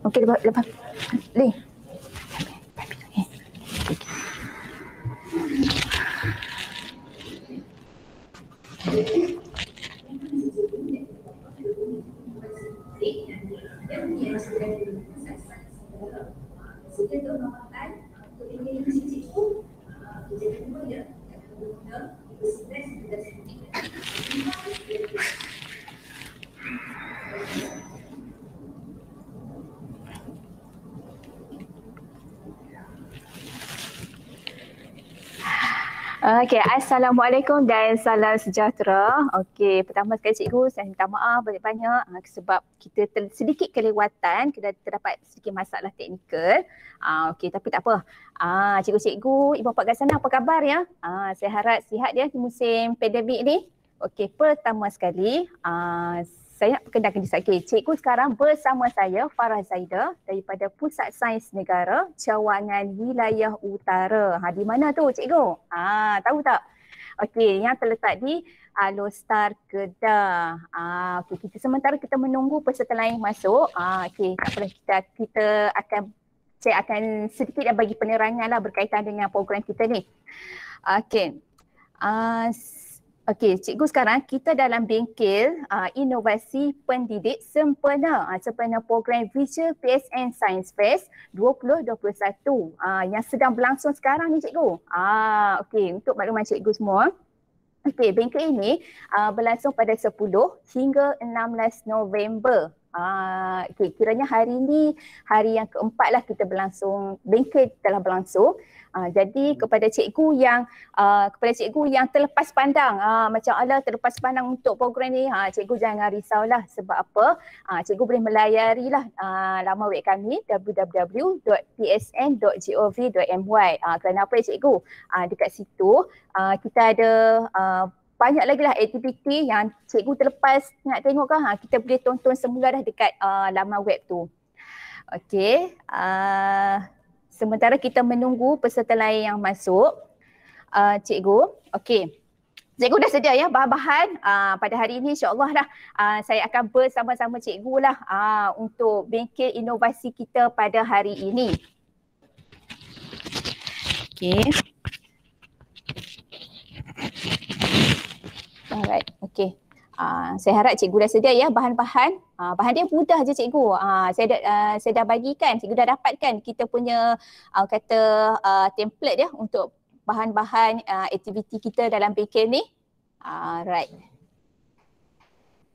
Okey, lepas. Ni. Okey, Assalamualaikum dan salam sejahtera. Okey, pertama sekali cikgu, saya minta maaf banyak-banyak sebab kita sedikit kelewatan, kita terdapat sedikit masalah teknikal. Okey, tapi tak apa. Cikgu-cikgu, ibu bapa kat sana apa khabar ya? Saya harap sihat ya di musim pandemik ni. Okey, pertama sekali, saya nak perkenalkan diri saya. Okay, cikgu sekarang bersama saya Farah Zaida daripada Pusat Sains Negara Cawangan Wilayah Utara. Di mana tu cikgu? Tahu tak? Okey, yang terletak di Alostar Kedah. Okay, sementara kita menunggu peserta lain masuk. Okey, tak apa, saya akan sedikit bagi penerangan lah berkaitan dengan program kita ni. Okey. Okey, cikgu sekarang kita dalam bengkel inovasi pendidik sempena sempena program Visual PSN Science Fest 2021 yang sedang berlangsung sekarang ni cikgu. Okey, untuk makluman cikgu semua. Okey, bengkel ini berlangsung pada 10 hingga 16 November. Okay, kiranya hari ini hari yang keempat lah kita berlangsung, bengkel telah berlangsung. Jadi kepada cikgu yang terlepas pandang, macam Allah terlepas pandang untuk program ni, cikgu jangan risaulah. Sebab apa? Cikgu boleh melayari lah laman web kami www.psn.gov.my. Kerana apa ya cikgu? Dekat situ kita ada banyak lagi lah aktiviti yang cikgu terlepas nak tengok kan, kita boleh tonton semula dah dekat laman web tu. Okey, sementara kita menunggu peserta lain yang masuk, cikgu, okey. Cikgu dah sedia ya bahan-bahan pada hari ini, insyaAllah dah saya akan bersama-sama cikgu lah untuk bengkel inovasi kita pada hari ini. Okey. Alright, okey. Saya harap cikgu dah sedia ya bahan-bahan. Bahan dia mudah je cikgu. Saya dah bagikan, cikgu dah dapatkan kita punya template dia untuk bahan-bahan aktiviti kita dalam bengkel ni. Right.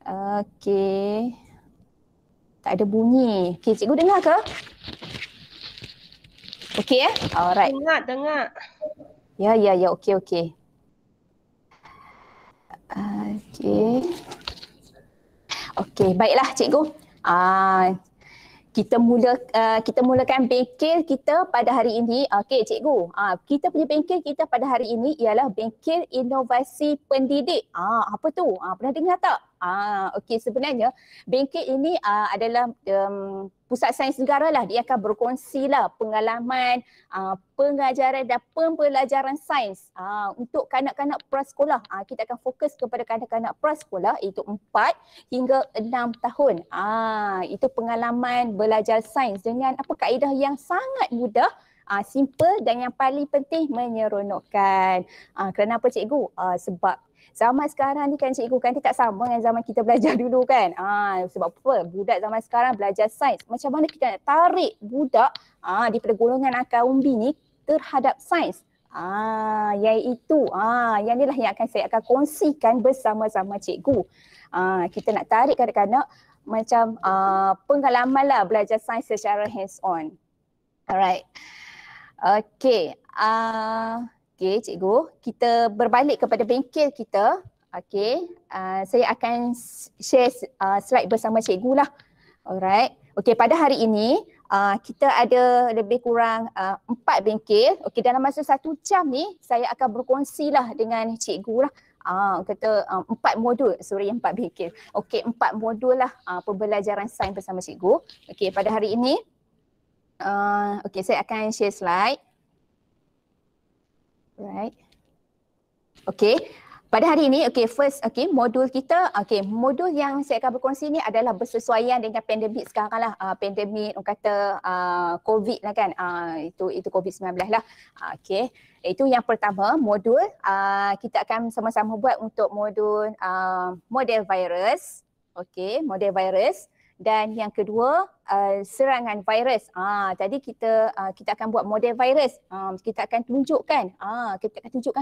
Okey. Tak ada bunyi. Okey, cikgu dengar ke? Okey ya? Alright. Dengar. Ya, okey. Okey, baiklah cikgu. Kita mulakan bengkel kita pada hari ini. Okey cikgu, kita punya bengkel kita pada hari ini ialah bengkel inovasi pendidik. Apa tu? Pernah dengar tak? Okey, sebenarnya bengkel ini adalah Pusat Sains Negara lah. Dia akan berkongsi lah pengalaman, pengajaran dan pembelajaran sains untuk kanak-kanak prasekolah. Kita akan fokus kepada kanak-kanak prasekolah iaitu 4 hingga 6 tahun. Itu pengalaman belajar sains dengan kaedah yang sangat mudah, simple dan yang paling penting menyeronokkan. Kerana apa cikgu? Sebab zaman sekarang ni kan cikgu kan dia tak sama dengan zaman kita belajar dulu kan. Sebab apa? Budak zaman sekarang belajar sains. Macam mana kita nak tarik budak daripada golongan akal umbi ni terhadap sains? Iaitu yang inilah yang saya akan kongsikan bersama-sama cikgu. Kita nak tarik kanak-kanak macam pengalaman lah belajar sains secara hands on. Alright. Okey. Okey cikgu, kita berbalik kepada bengkel kita. Okey, saya akan share slide bersama cikgu lah. Alright. Okey, pada hari ini kita ada lebih kurang 4 bengkel. Okey, dalam masa 1 jam ni saya akan berkongsi lah dengan cikgu lah. 4 modul, 4 bengkel. Okey, 4 modul lah pembelajaran sains bersama cikgu. Okey, pada hari ini okey, saya akan share slide. Right. Okey. Pada hari ini, modul kita, modul yang saya akan berkongsi ni adalah bersesuaian dengan pandemik sekarang lah. Pandemik, orang kata COVID lah kan, itu COVID-19 lah. Itu yang pertama, modul kita akan sama-sama buat untuk modul model virus. Model virus. Dan yang kedua, serangan virus. Tadi kita akan buat model virus. Kita akan tunjukkan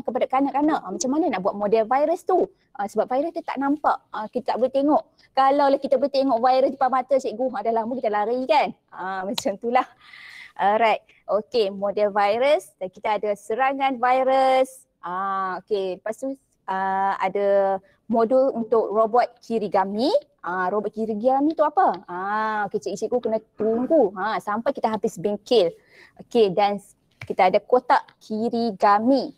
kepada kanak-kanak macam mana nak buat model virus tu. Sebab virus tu tak nampak. Kita tak boleh tengok. Kalau kita boleh tengok virus depan mata cikgu, dah lama kita lari kan. Macam itulah. Alright. Model virus. Dan kita ada serangan virus. Lepas tu ada modul untuk robot kirigami. Robot kirigami tu apa? Cikgu kena tunggu sampai kita habis bengkel. Dan kita ada kotak kirigami.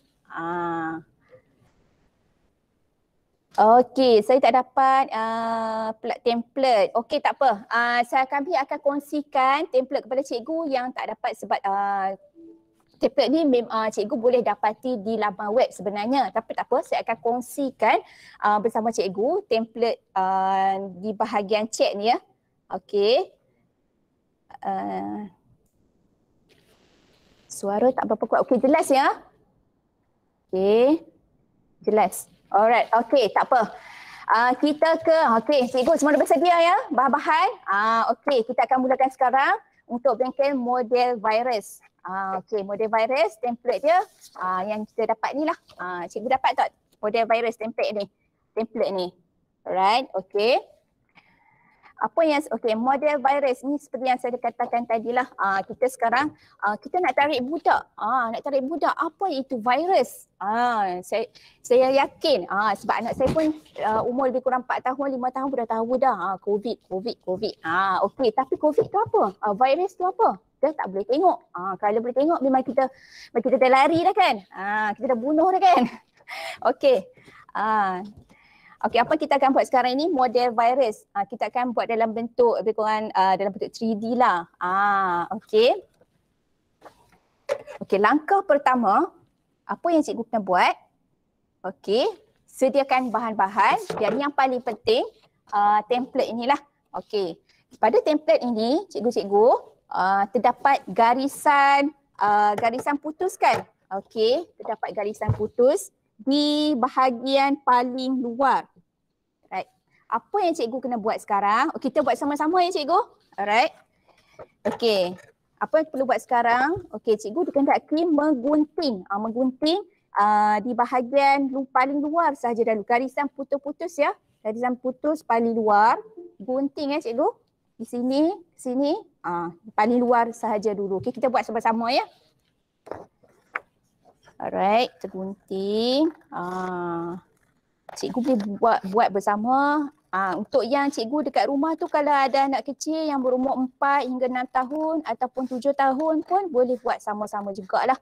Saya tak dapat template. Tak apa. Kami akan kongsikan template kepada cikgu yang tak dapat sebab template ni cikgu boleh dapati di laman web sebenarnya. Tapi tak apa, saya akan kongsikan bersama cikgu template di bahagian chat ni ya. Suara tak berapa kuat. Jelas ya? Jelas. Alright, tak apa. Kita cikgu semua dah bersedia ya bahan-bahan. Kita akan mulakan sekarang untuk bengkel model virus. Model virus template dia yang kita dapat ni lah. Cikgu dapat tak model virus template ni? Alright, Apa yang model virus ni seperti yang saya katakan tadilah, kita sekarang kita nak tarik budak. Apa itu virus? Saya yakin sebab anak saya pun umur lebih kurang 4 tahun, 5 tahun pun dah tahu dah COVID. Tapi COVID tu apa? Virus tu apa? Dia tak boleh tengok. Kalau boleh tengok memang kita dah lari dah kan? Kita dah bunuh dah kan? Apa kita akan buat sekarang ini? Model virus. Kita akan buat dalam bentuk lebih kurang dalam bentuk 3D lah. Langkah pertama, apa yang cikgu kena buat? Sediakan bahan-bahan dan yang paling penting template inilah. Pada template ini cikgu-cikgu terdapat garisan putus kan? Terdapat garisan putus di bahagian paling luar. Right. Apa yang cikgu kena buat sekarang? Kita buat sama-sama ya cikgu. Alright. Apa yang perlu buat sekarang? Cikgu dikehendaki menggunting. Menggunting di bahagian paling luar sahaja dulu. Garisan putus-putus ya. Garisan putus paling luar. Gunting ya cikgu. Di sini, paling luar sahaja dulu. Kita buat sama-sama ya. Alright, tergunting. Cikgu boleh buat bersama. Untuk yang cikgu dekat rumah tu kalau ada anak kecil yang berumur 4 hingga 6 tahun ataupun 7 tahun pun boleh buat sama-sama jugalah.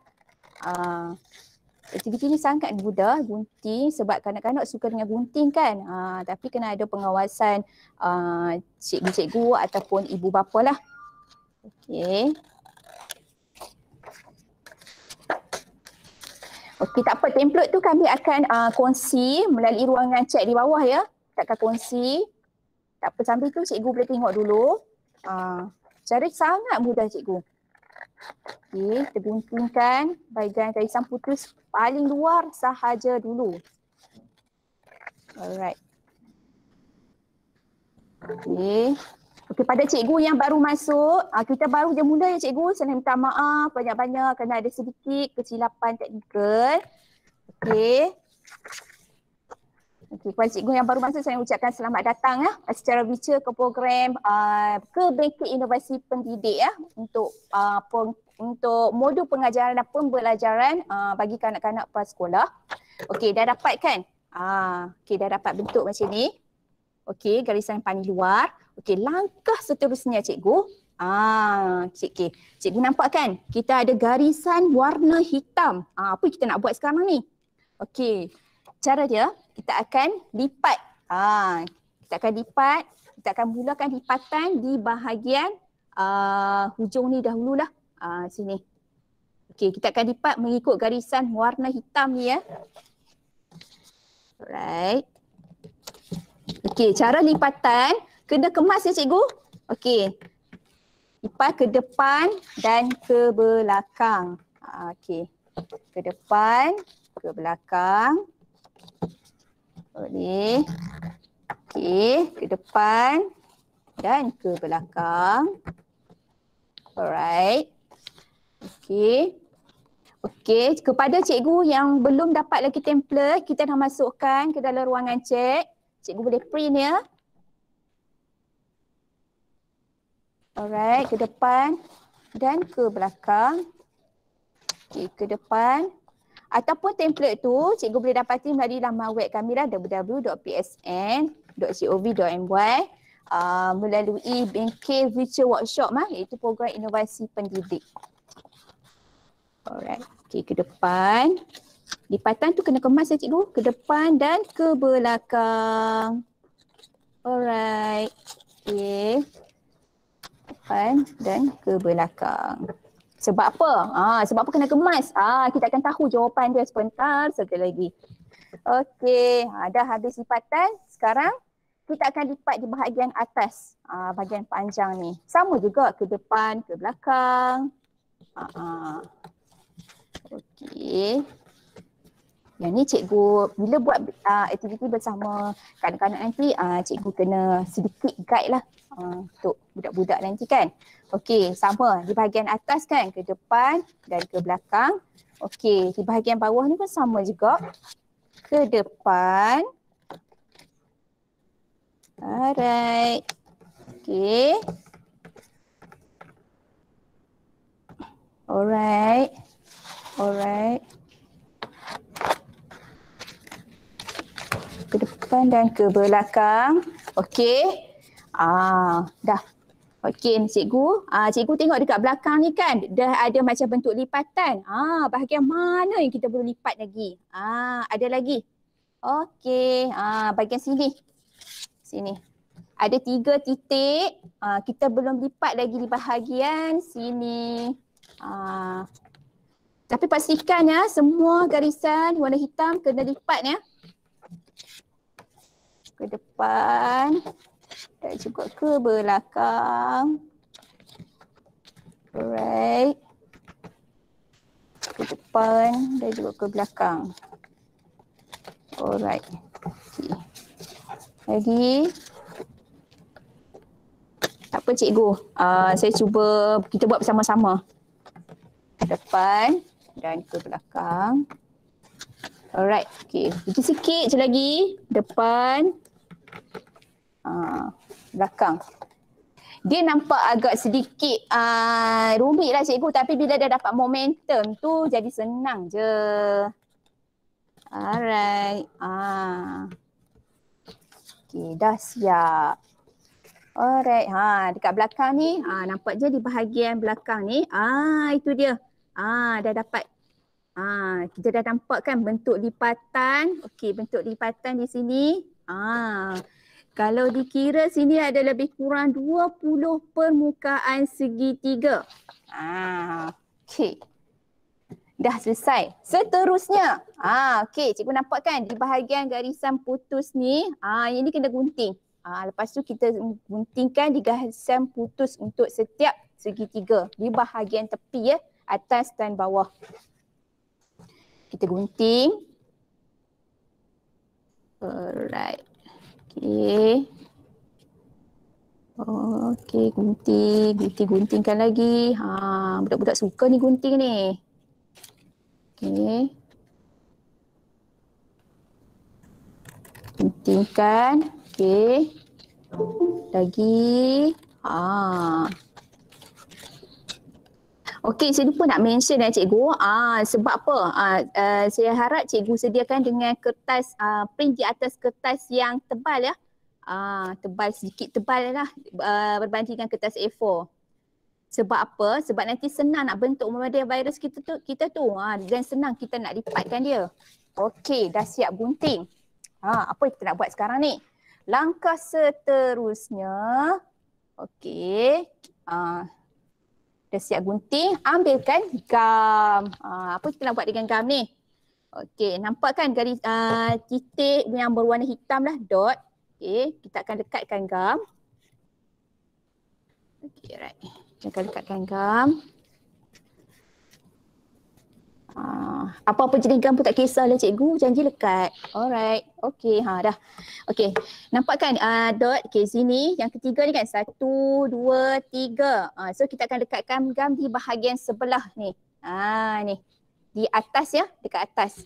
Aktiviti ni sangat mudah gunting sebab kanak-kanak suka dengan gunting kan. Tapi kena ada pengawasan cikgu-cikgu ataupun ibu bapa lah. Tak apa, template tu kami akan kongsi melalui ruangan chat di bawah ya. Kita akan kongsi. Tak apa, sambil tu cikgu boleh tengok dulu. Cara sangat mudah cikgu. Kita guntingkan bahagian garisan putus paling luar sahaja dulu. Alright. Pada cikgu yang baru masuk, kita baru je mula ya cikgu. Saya minta maaf banyak-banyak kerana ada sedikit kesilapan teknikal. Kepada cikgu yang baru masuk, saya ucapkan selamat datang ya secara virtual ke program ke Bengkel Inovasi Pendidik ya untuk modul pengajaran dan pembelajaran bagi kanak-kanak prasekolah. Dah dapat kan? Dah dapat bentuk macam ni. Garisan paling luar. Langkah seterusnya cikgu. Cikgu nampak kan? Kita ada garisan warna hitam. Apa kita nak buat sekarang ni? Cara dia, kita akan lipat. Kita akan mulakan lipatan di bahagian hujung ni dahululah. Sini. Kita akan lipat mengikut garisan warna hitam ni ya. Alright. Okey, cara lipatan kena kemas ya cikgu. Okey. Lipat ke depan dan ke belakang. Okey. Ke depan, ke belakang. Boleh. Okey, ke depan dan ke belakang. Alright. Okey. Okey, kepada cikgu yang belum dapat lagi template, kita dah masukkan ke dalam ruangan chat. Cikgu boleh print ya. Alright, ke depan dan ke belakang. Okey, ke depan. Ataupun template tu cikgu boleh dapati melalui laman web kami lah www.psn.gov.my melalui bengkel virtual workshop iaitu program inovasi pendidik. Alright, okey, ke depan. Lipatan tu kena kemas ya cikgu, ke depan dan ke belakang. Alright, okey. Depan dan ke belakang. Sebab apa? Sebab apa kena kemas? Kita akan tahu jawapan dia sebentar sekali lagi. Okey, dah habis lipatan. Sekarang kita akan lipat di bahagian atas, bahagian panjang ni. Sama juga ke depan, ke belakang. Okey. Yang ni cikgu bila buat aktiviti bersama kanak-kanak nanti cikgu kena sedikit guide lah untuk budak-budak nanti kan. Okey, sama di bahagian atas kan, ke depan dan ke belakang. Okey, di bahagian bawah ni pun sama juga. Ke depan. Alright. Okey. Alright. Alright. Ke depan dan ke belakang. Okey. Dah. Okey cikgu. Cikgu tengok dekat belakang ni kan dah ada macam bentuk lipatan. Bahagian mana yang kita perlu lipat lagi? Ada lagi. Okey. Bahagian sini. Sini. Ada 3 titik. Kita belum lipat lagi di bahagian sini. Tapi pastikan ya semua garisan warna hitam kena lipat ya. Ke depan dan juga ke belakang. Alright. Ke depan dan juga ke belakang. Alright. Okay. Lagi. Tak apa cikgu. Saya cuba kita buat bersama-sama. Ke depan dan ke belakang. Alright. Okay. Itu sikit je lagi. Depan. Belakang. Dia nampak agak sedikit rumit lah cikgu, tapi bila dah dapat momentum tu jadi senang je. Alright. Okay, dah siap. Alright. Dekat belakang ni, nampak je di bahagian belakang ni. Itu dia. Dah dapat. Kita dah nampak kan bentuk lipatan. Okey, bentuk lipatan di sini. Kalau dikira sini ada lebih kurang 20 permukaan segitiga. Okey. Dah selesai. Seterusnya. Okey, cikgu nampak kan di bahagian garisan putus ni, yang ni kena gunting. Lepas tu kita guntingkan di garisan putus untuk setiap segitiga di bahagian tepi ya, atas dan bawah. Kita gunting. Alright. Okey. Okey, guntingkan lagi. Budak-budak suka ni gunting ni. Okey. Guntingkan. Okey. Lagi. Okey, saya lupa nak mention cikgu. Sebab apa? Saya harap cikgu sediakan dengan kertas, print di atas kertas yang tebal ya. Tebal, sedikit tebal lah berbandingkan kertas A4. Sebab apa? Sebab nanti senang nak bentuk model virus kita tu dan senang kita nak lipatkan dia. Okey, dah siap gunting. Apa kita nak buat sekarang ni? Langkah seterusnya. Okey. Dah siap gunting, ambilkan gam. Apa kita nak buat dengan gam ni? Okey, nampak kan garis titik yang berwarna hitam lah, dot. Okey, kita akan dekatkan gam. Okey, right. Kita akan dekatkan gam. Apa-apa jenis gam pun tak kisahlah cikgu, janji lekat. Alright, okey, dah. Okey, nampak kan dot, okey sini, yang ketiga ni kan, 1, 2, 3. So kita akan dekatkan gam di bahagian sebelah ni. Ni, di atas ya, dekat atas.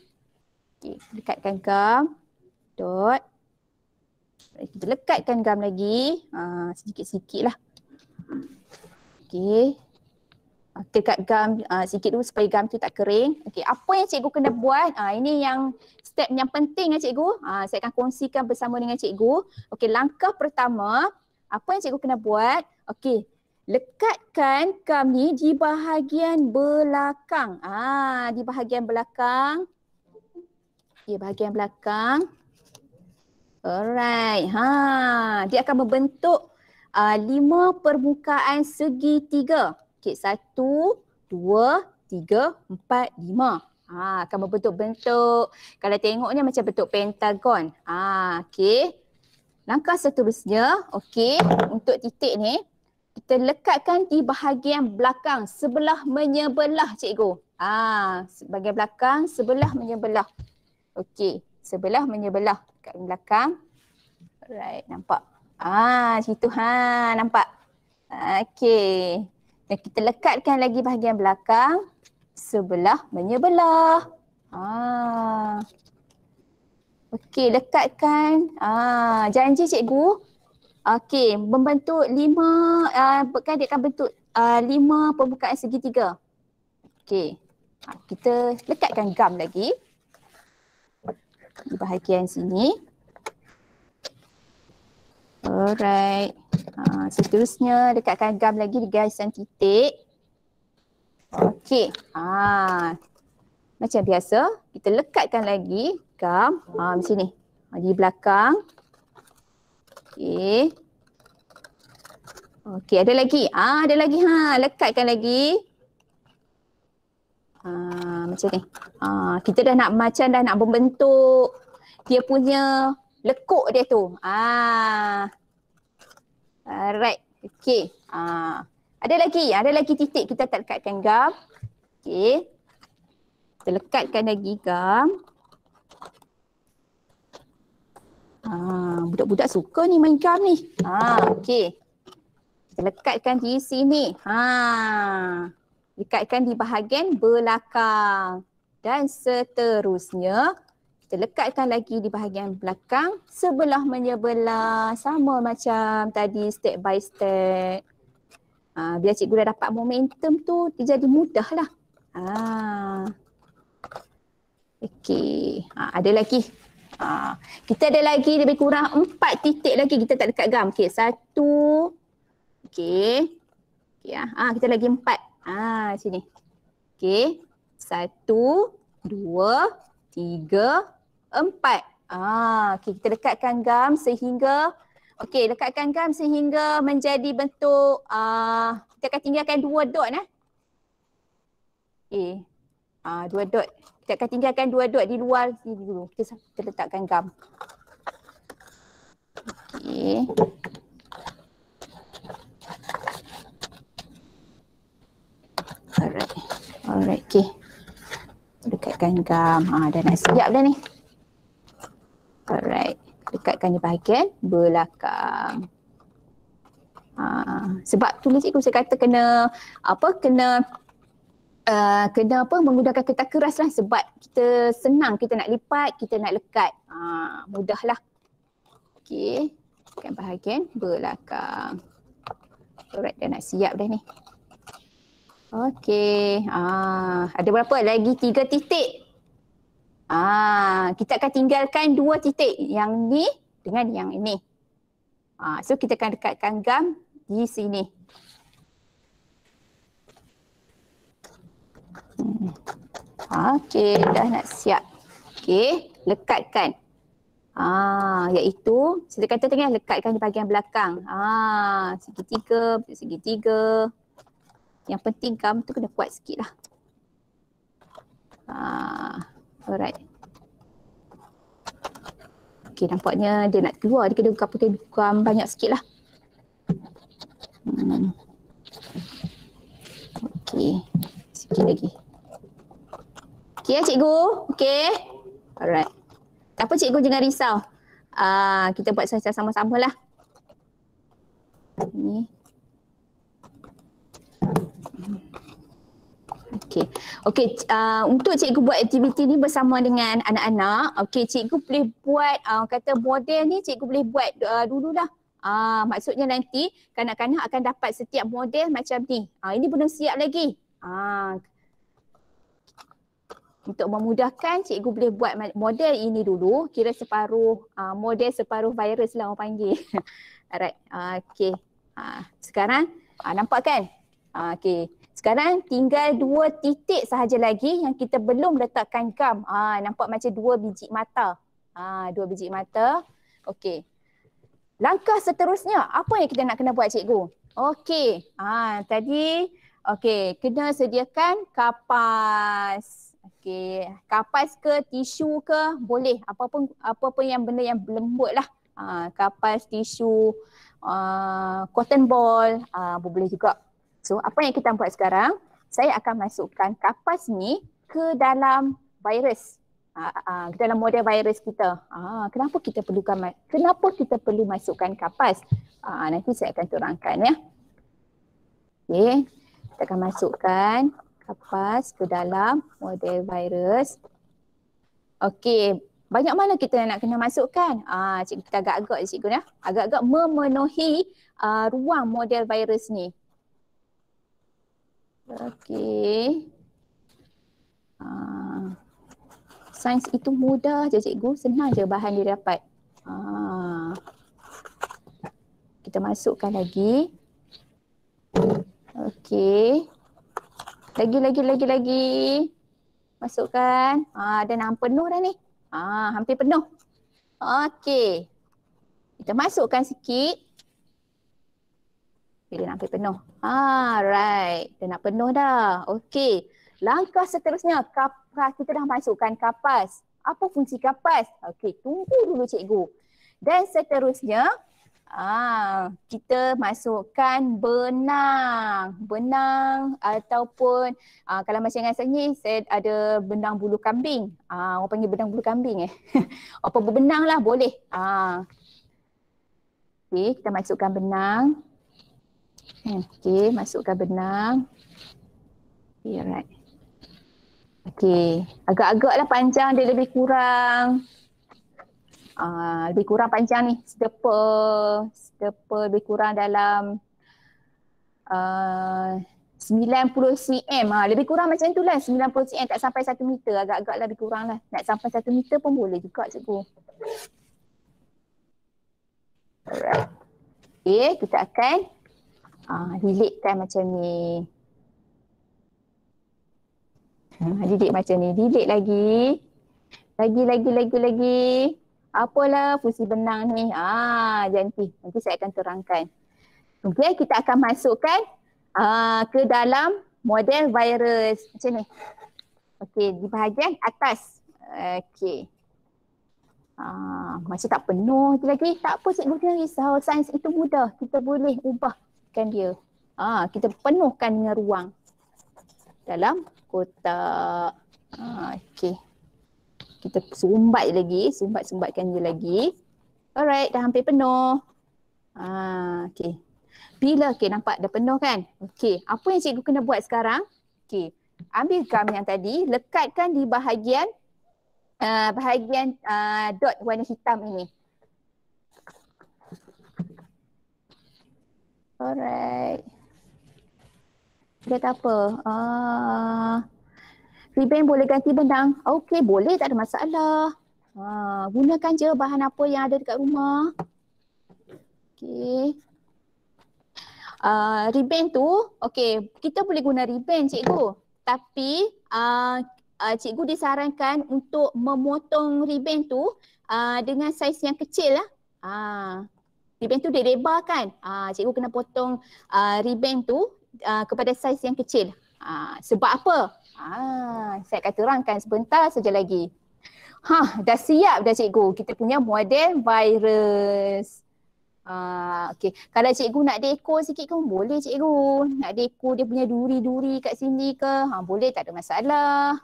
Okey, dekatkan gam, dot. Kita lekatkan gam lagi, sedikit-sikit lah. Okey. Dekat gam sikit dulu supaya gam tu tak kering. Okey, apa yang cikgu kena buat? Ini yang step yang penting ya cikgu. Saya akan kongsikan bersama dengan cikgu. Okey, langkah pertama, apa yang cikgu kena buat? Okey, lekatkan gam ni di bahagian belakang. Di bahagian belakang. Di bahagian belakang. Alright. Dia akan membentuk 5 permukaan segitiga. Okey, 1, 2, 3, 4, 5. Akan membentuk-bentuk. Kalau tengok ni macam bentuk pentagon. Okey. Langkah seterusnya, okey, untuk titik ni, kita lekatkan di bahagian belakang, sebelah menyebelah cikgu. Bahagian belakang, sebelah menyebelah. Okey, sebelah menyebelah kat belakang. Alright, nampak. Situ nampak. Okey. Dan kita lekatkan lagi bahagian belakang, sebelah menyebelah. Okey, lekatkan. Janji cikgu. Okey, membentuk 5, kan dia akan bentuk 5 permukaan segitiga. Okey. Kita lekatkan gam lagi di bahagian sini. Alright. Seterusnya dekatkan gam lagi di garisan titik. Okey. Macam biasa, kita lekatkan lagi gam di sini. Di belakang. Okey. Okey, ada lagi. Ada lagi lekatkan lagi. Macam ni. Kita dah nak membentuk dia punya lekuk dia tu. Alright. Okey. Ada lagi titik kita tak lekatkan gam. Okey. Kita lekatkan lagi gam. Budak-budak suka ni main gam ni. Okey. Kita lekatkan di sini. Lekatkan di bahagian belakang. Dan seterusnya, kita lekatkan lagi di bahagian belakang, sebelah menyebelah. Sama macam tadi, step by step. Biar cikgu dah dapat momentum tu, dia jadi mudah lah. Okey, ada lagi. Kita ada lagi lebih kurang 4 titik lagi kita tak dekat gam. Okey, 1. Okey. Kita lagi 4. Sini. Okey. 1, 2, 3, 4. Okey, kita lekatkan gam sehingga lekatkan gam sehingga menjadi bentuk kita akan tinggalkan 2 dot Okey. 2 dot. Kita akan tinggalkan 2 dot di luar sini dulu. Kita letakkan gam. Okey. Alright, okey. Dekatkan gam. Dah nak siap dah ni. Alright. Dekatkan di bahagian belakang. Sebab tu cikgu saya kata kena menggunakan kertas keras lah, sebab kita senang kita nak lipat, kita nak lekat. Mudahlah. Okey. Dekatkan bahagian belakang. Alright, dah nak siap dah ni. Okey. Ada berapa? Lagi 3 titik. Kita akan tinggalkan 2 titik. Yang ni dengan yang ini. So kita akan dekatkan gam di sini. Okey, dah nak siap. Okey, lekatkan. Iaitu kita kata tengah lekatkan di bahagian belakang. Segitiga. Yang penting gam tu kena kuat sikit lah. Alright. Okay, nampaknya dia nak keluar. Dia kena pakai bukan banyak sikit lah. Okay, sikit lagi. Okay ya cikgu? Okay. Alright. Tak apa cikgu, jangan risau. Kita buat sama-sama lah. Ni. Okey, untuk cikgu buat aktiviti ni bersama dengan anak-anak, okey, cikgu boleh buat kata model ni cikgu boleh buat dululah. Maksudnya nanti kanak-kanak akan dapat setiap model macam ni. Ini belum siap lagi. Untuk memudahkan, cikgu boleh buat model ini dulu, kira separuh model separuh virus lah orang panggil. Alright. Okey. Sekarang nampak kan? Okey. Sekarang tinggal 2 titik sahaja lagi yang kita belum letakkan gam. Nampak macam 2 biji mata. 2 biji mata. Okey. Langkah seterusnya, apa yang kita nak kena buat cikgu? Okey. Tadi okey, kena sediakan kapas. Okey, kapas ke tisu ke boleh, apa-apa yang benda yang lembut lah. Kapas, tisu, cotton ball, boleh juga. So, apa yang kita buat sekarang, saya akan masukkan kapas ni ke dalam virus. Ke dalam model virus kita. Kenapa kita perlu masukkan kapas? Nanti saya akan terangkan ya. Okey, kita akan masukkan kapas ke dalam model virus. Okey, banyak mana kita nak kena masukkan? Cikgu kita agak-agak cikgu ya. Agak-agak memenuhi ruang model virus ni. Okey. Sains itu mudah je cikgu, senang je bahan dia dapat. Kita masukkan lagi. Okey. Lagi. Masukkan. Dah penuh dah ni. Hampir penuh. Okey. Kita masukkan sikit. Dia nak hampir penuh. Right. Dia nak penuh dah. Okey. Langkah seterusnya, kita dah masukkan kapas. Apa fungsi kapas? Okey, tunggu dulu cikgu. Dan seterusnya, kita masukkan benang. Benang ataupun, kalau macam dengan saya ni, saya ada benang bulu kambing. Orang panggil benang bulu kambing Apa berbenang lah, boleh. Okey, kita masukkan benang. Okey, masukkan benang. Alright. Okey, agak-agaklah panjang dia lebih kurang. Lebih kurang panjang ni. Steper lebih kurang dalam 90 cm. Lebih kurang macam itulah, 90 cm, tak sampai 1 meter. Agak-agak lebih kurang lah. Nak sampai 1 meter pun boleh juga cikgu. Alright. Okey, kita akan lilitkan macam ni. Lilit macam ni. Lilit lagi. Lagi. Apalah fungsi benang ni? Nanti saya akan terangkan. Okey, kita akan masukkan ke dalam model virus. Macam ni. Okey, di bahagian atas. Okey. Macam tak penuh lagi. Tak apa cikgu, jangan risau. Sains itu mudah. Kita boleh ubahkan dia. Kita penuhkan dengan ruang dalam kotak. Okey. Kita sumbatkan dia lagi. Alright, dah hampir penuh. Okey. Nampak dah penuh kan? Okey, apa yang cikgu kena buat sekarang? Okey, ambil gam yang tadi, lekatkan di bahagian dot warna hitam ini. Alright. Dia tak apa. Ribbon boleh ganti benang. Okey, boleh, tak ada masalah. Gunakan je bahan apa yang ada dekat rumah. Okey. Ribbon tu, okey, kita boleh guna ribbon cikgu. Tapi cikgu disarankan untuk memotong ribbon tu dengan saiz yang kecil lah. Ribbon tu dia lebar kan. Cikgu kena potong ribbon tu kepada saiz yang kecil. Sebab apa? Saya akan terangkan sebentar saja lagi. Dah siap dah cikgu. Kita punya model virus. Okey. Kalau cikgu nak dekor sikit pun boleh cikgu. Nak dekor dia punya duri-duri kat sini ke? Boleh, tak ada masalah.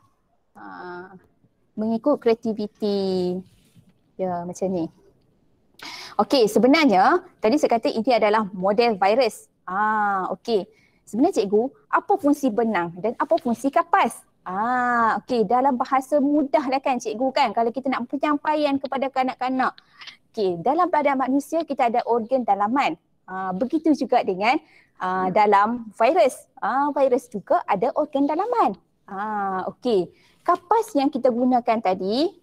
Mengikut kreativiti. Ya, macam ni. Okey, sebenarnya tadi saya kata ini adalah model virus. Okey. Sebenarnya cikgu, apa fungsi benang dan apa fungsi kapas? Okey, dalam bahasa mudah lah kan cikgu kan, kalau kita nak penyampaian kepada kanak-kanak. Okey, dalam badan manusia kita ada organ dalaman. Begitu juga dengan dalam virus. Virus juga ada organ dalaman. Okey, kapas yang kita gunakan tadi,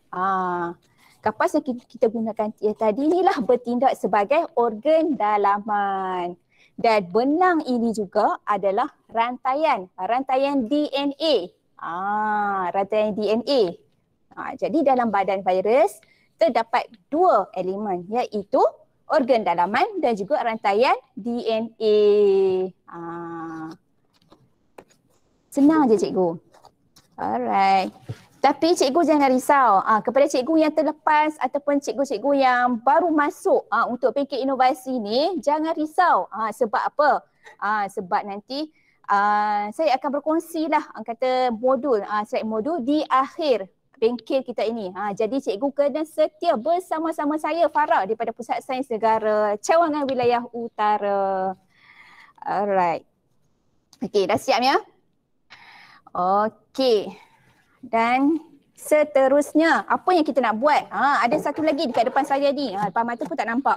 kapas yang kita gunakan tadi inilah bertindak sebagai organ dalaman. Dan benang ini juga adalah rantaian DNA. Rantaian DNA. Jadi dalam badan virus terdapat dua elemen, iaitu organ dalaman dan juga rantaian DNA. Senang je cikgu. Alright. Tapi cikgu jangan risau. Kepada cikgu yang terlepas ataupun cikgu-cikgu yang baru masuk untuk paket inovasi ni, jangan risau. Sebab apa? Sebab nanti saya akan berkongsilah kata modul, slide modul di akhir bengkel kita ini. Jadi cikgu kena setia bersama-sama saya, Farah, daripada Pusat Sains Negara Cawangan Wilayah Utara. Alright. Okey, dah siap ya? Okey. Dan seterusnya, apa yang kita nak buat? Ada satu lagi dekat depan saya ni. Depan mata pun tak nampak.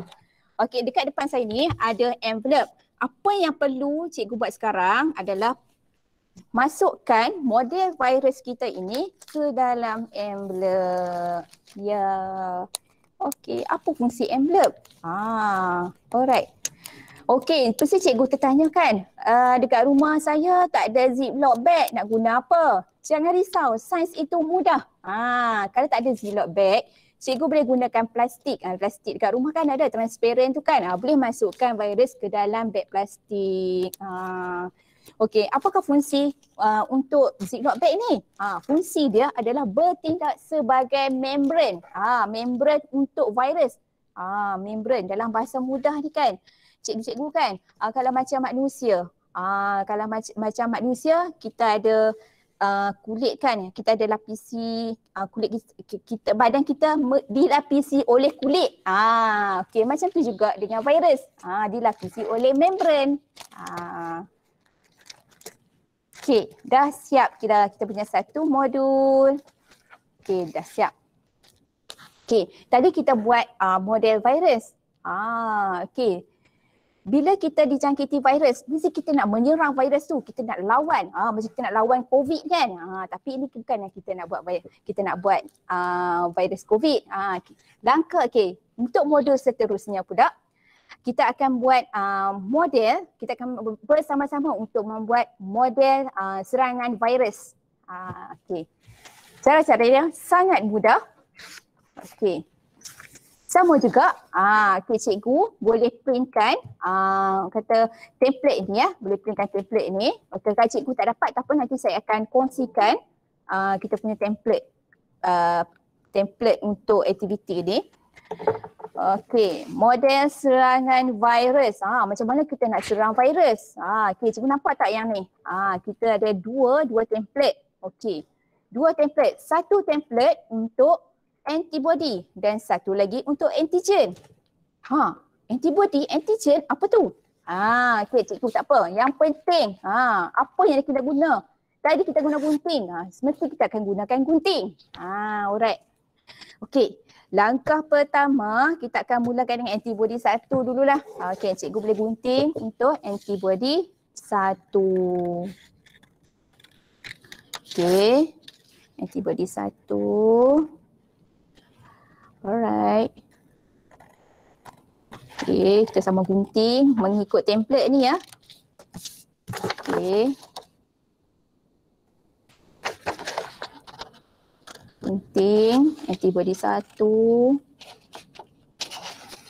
Okey, dekat depan saya ni ada envelope. Apa yang perlu cikgu buat sekarang adalah masukkan model virus kita ini ke dalam envelope. Ya. Okey, apa fungsi envelope? Alright. Okey, pasti cikgu tertanya kan, dekat rumah saya tak ada ziplock bag, nak guna apa? Jangan risau, sains itu mudah. Kalau tak ada ziplock bag, cikgu boleh gunakan plastik. Plastik dekat rumah kan ada transparent tu kan. Boleh masukkan virus ke dalam beg plastik. Okey, apakah fungsi untuk ziplock bag ni? Fungsi dia adalah bertindak sebagai membran. Membran untuk virus. Membran dalam bahasa mudah ni kan. Cikgu-cikgu kan, kalau macam manusia, kalau macam manusia kita ada kulit kan, kita ada lapisi kulit kita, badan kita dilapisi oleh kulit. Okey, macam tu juga dengan virus, dilapisi oleh membran. Okey, dah siap kita punya satu modul. Okey, dah siap. Okey, tadi kita buat model virus. Okey. Bila kita dijangkiti virus, mesti kita nak menyerang virus tu, kita nak lawan. Macam kita nak lawan COVID kan. Tapi ini bukan yang kita nak buat virus COVID. Langkah untuk modul seterusnya pula, kita akan buat model, kita akan bersama-sama untuk membuat model serangan virus. Cara-cara dia sangat mudah. Sama juga, cikgu boleh printkan kata template ni boleh printkan template ni. Kalau cikgu tak dapat, tak apa, nanti saya akan kongsikan kita punya template untuk aktiviti ni. Okey, model serangan virus. Macam mana kita nak serang virus? Cikgu nampak tak yang ni? Kita ada dua template. Okey, dua template. Satu template untuk antibody dan satu lagi untuk antigen. Antibody, antigen, apa tu? Okey, cikgu tak apa. Yang penting, apa yang kita guna? Tadi kita guna gunting. Semestinya kita akan gunakan gunting. Alright. Okey, langkah pertama kita akan mulakan dengan antibody satu dululah. Okey, cikgu boleh gunting untuk antibody satu. Okey, antibody satu. Alright. Okey, kita sama gunting mengikut template ni ya. Okey. Gunting antibody satu.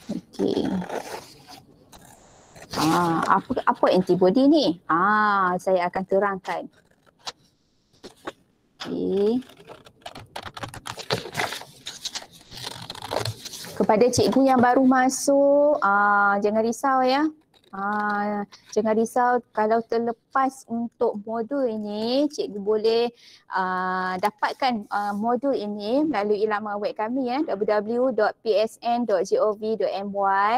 Okey. Apa antibody ni? Saya akan terangkan. Okey. Kepada cikgu yang baru masuk, jangan risau ya. Jangan risau kalau terlepas untuk modul ini, cikgu boleh dapatkan modul ini melalui laman web kami ya, www.psn.gov.my.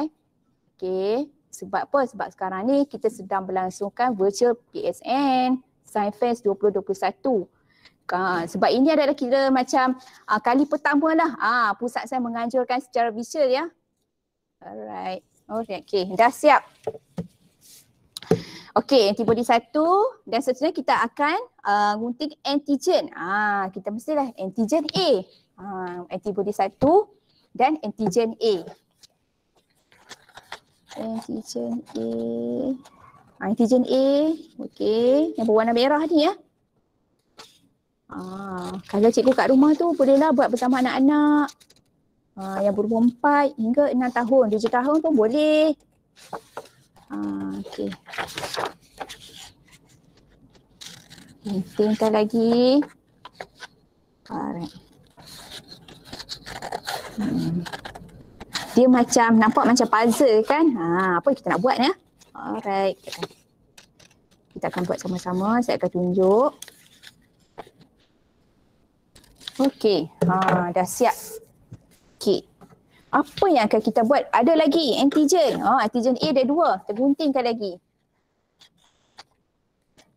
Okey, sebab apa? Sebab sekarang ni kita sedang berlangsungkan virtual PSN Science Fest 2021. Sebab ini adalah kira macam kali pertama lah pusat saya menganjurkan secara visual ya. Alright. Okay, dah siap. Okay, antibody 1 dan seterusnya kita akan gunting antigen. Kita mestilah antigen A. Antibody 1 dan antigen A. Antigen A. Antigen A. Okay, yang berwarna merah ni ya. Kalau cikgu kat rumah tu bolehlah buat bersama anak-anak yang berumur 4 hingga 6 tahun, 7 tahun pun boleh. Okey. Tinggal lagi. Alright. Dia macam, nampak macam puzzle kan? Apa kita nak buat ya? Alright. Kita akan buat sama-sama, saya akan tunjuk. Okey, dah siap. Okey. Apa yang akan kita buat? Ada lagi antigen. Antigen A ada 2. Kita guntingkan lagi.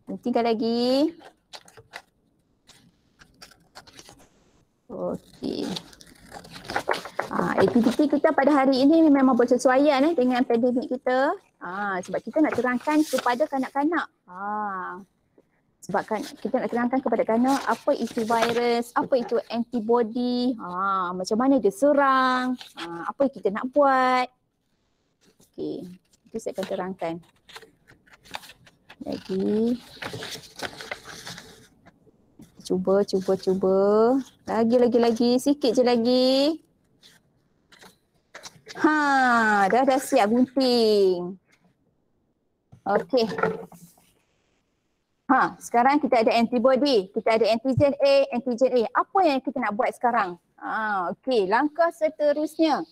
Guntingkan lagi. Okey. Aktiviti kita pada hari ini memang bersesuaian dengan pandemik kita. Sebab kita nak terangkan kepada kanak-kanak. Sebab kan kita nak terangkan kepada kanak apa itu virus, apa itu antibody, macam mana dia serang, apa yang kita nak buat. Okey, itu saya akan terangkan. Lagi. Cuba. Lagi. Sikit je lagi. Dah siap gunting. Okey. Sekarang kita ada antibody, kita ada antigen A, antigen A. Apa yang kita nak buat sekarang? Okey, langkah seterusnya.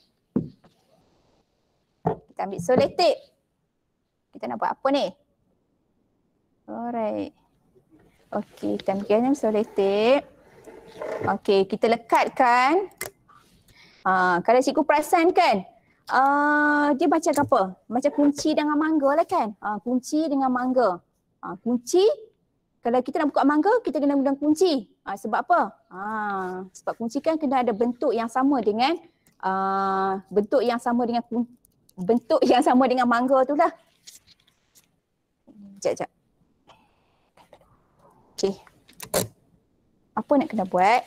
Kita ambil selotip. Kita nak buat apa ni? Alright. Okey, kita ambil selotip. Okey, kita lekatkan. Kalau cikgu perasan kan, dia macam apa? Macam kunci dengan mangga lah kan? Kunci dengan mangga. Kunci, kalau kita nak buka mangga, kita kena guna kunci. Sebab apa? Sebab kunci kan kena ada bentuk yang sama dengan bentuk yang sama dengan mangga tu lah. Sekejap. Okey. Apa nak kena buat?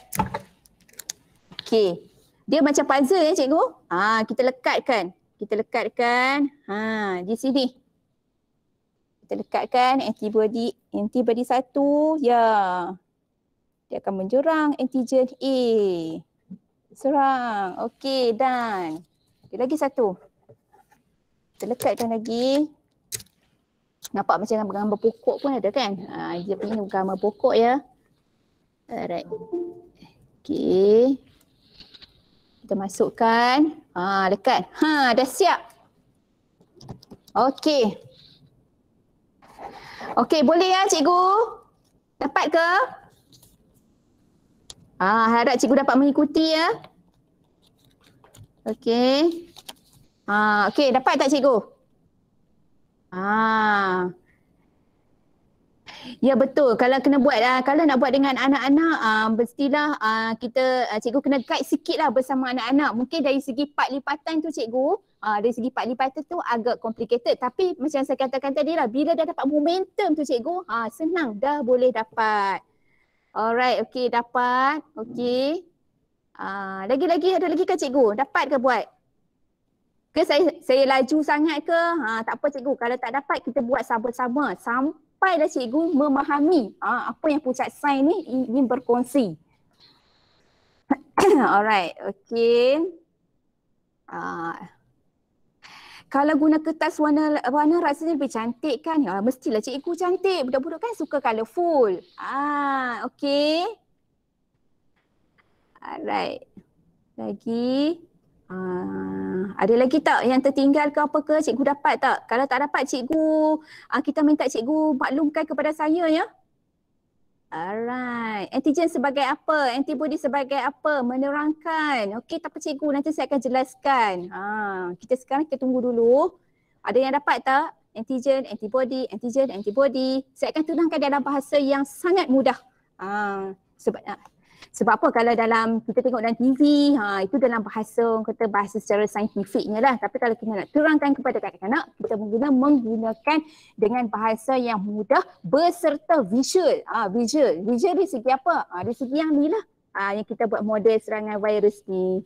Okey. Dia macam puzzle ya cikgu. Kita lekatkan. Di sini. Kita lekatkan antibody 1 ya. Dia akan menjurang antigen A. Serang. Okey, done. Lagi satu. Kita lekatkan lagi. Nampak macam gambar pokok pun ada kan? Dia punya gambar pokok ya. Alright. Okey. Kita masukkan. Lekat. Dah siap. Okey. Okey, boleh ya cikgu? Dapat ke? Harap cikgu dapat mengikuti ya. Okey. Okey, dapat tak cikgu? Ya betul. Kalau kena buat, kalau nak buat dengan anak-anak, mestilah cikgu kena guide sikit lah bersama anak-anak. Mungkin dari segi part lipatan tu cikgu, dari segi part lipatan tu agak complicated. Tapi macam saya katakan tadi lah, bila dah dapat momentum tu cikgu, senang dah boleh dapat. Alright, okey dapat. Okey. Lagi-lagi ada lagi ke cikgu? Dapat ke buat? Ke saya laju sangat ke? Tak apa cikgu. Kalau tak dapat kita buat sama-sama. Sampailah cikgu memahami apa yang pusat sains ni ingin berkongsi. Alright, okey. Kalau guna kertas warna rasanya lebih cantik kan? Mestilah cikgu cantik. Budak-budak kan suka colourful. Okey. Alright. Lagi. Ada lagi tak yang tertinggal ke apa ke? Cikgu dapat tak? Kalau tak dapat cikgu, kita minta cikgu maklumkan kepada saya ya. Alright. Antigen sebagai apa? Antibody sebagai apa? Menerangkan. Okey, tak apa cikgu, nanti saya akan jelaskan. Kita sekarang kita tunggu dulu. Ada yang dapat tak? Antigen, antibody, antigen, antibody. Saya akan terangkan dalam bahasa yang sangat mudah. Sebab apa kalau dalam kita tengok dalam TV, itu dalam bahasa, orang kata bahasa secara saintifiknya lah. Tapi kalau kita nak terangkan kepada kanak-kanak, kita menggunakan dengan bahasa yang mudah beserta visual. Visual dari segi apa? Dari segi yang ni lah. Yang kita buat model serangan virus ni.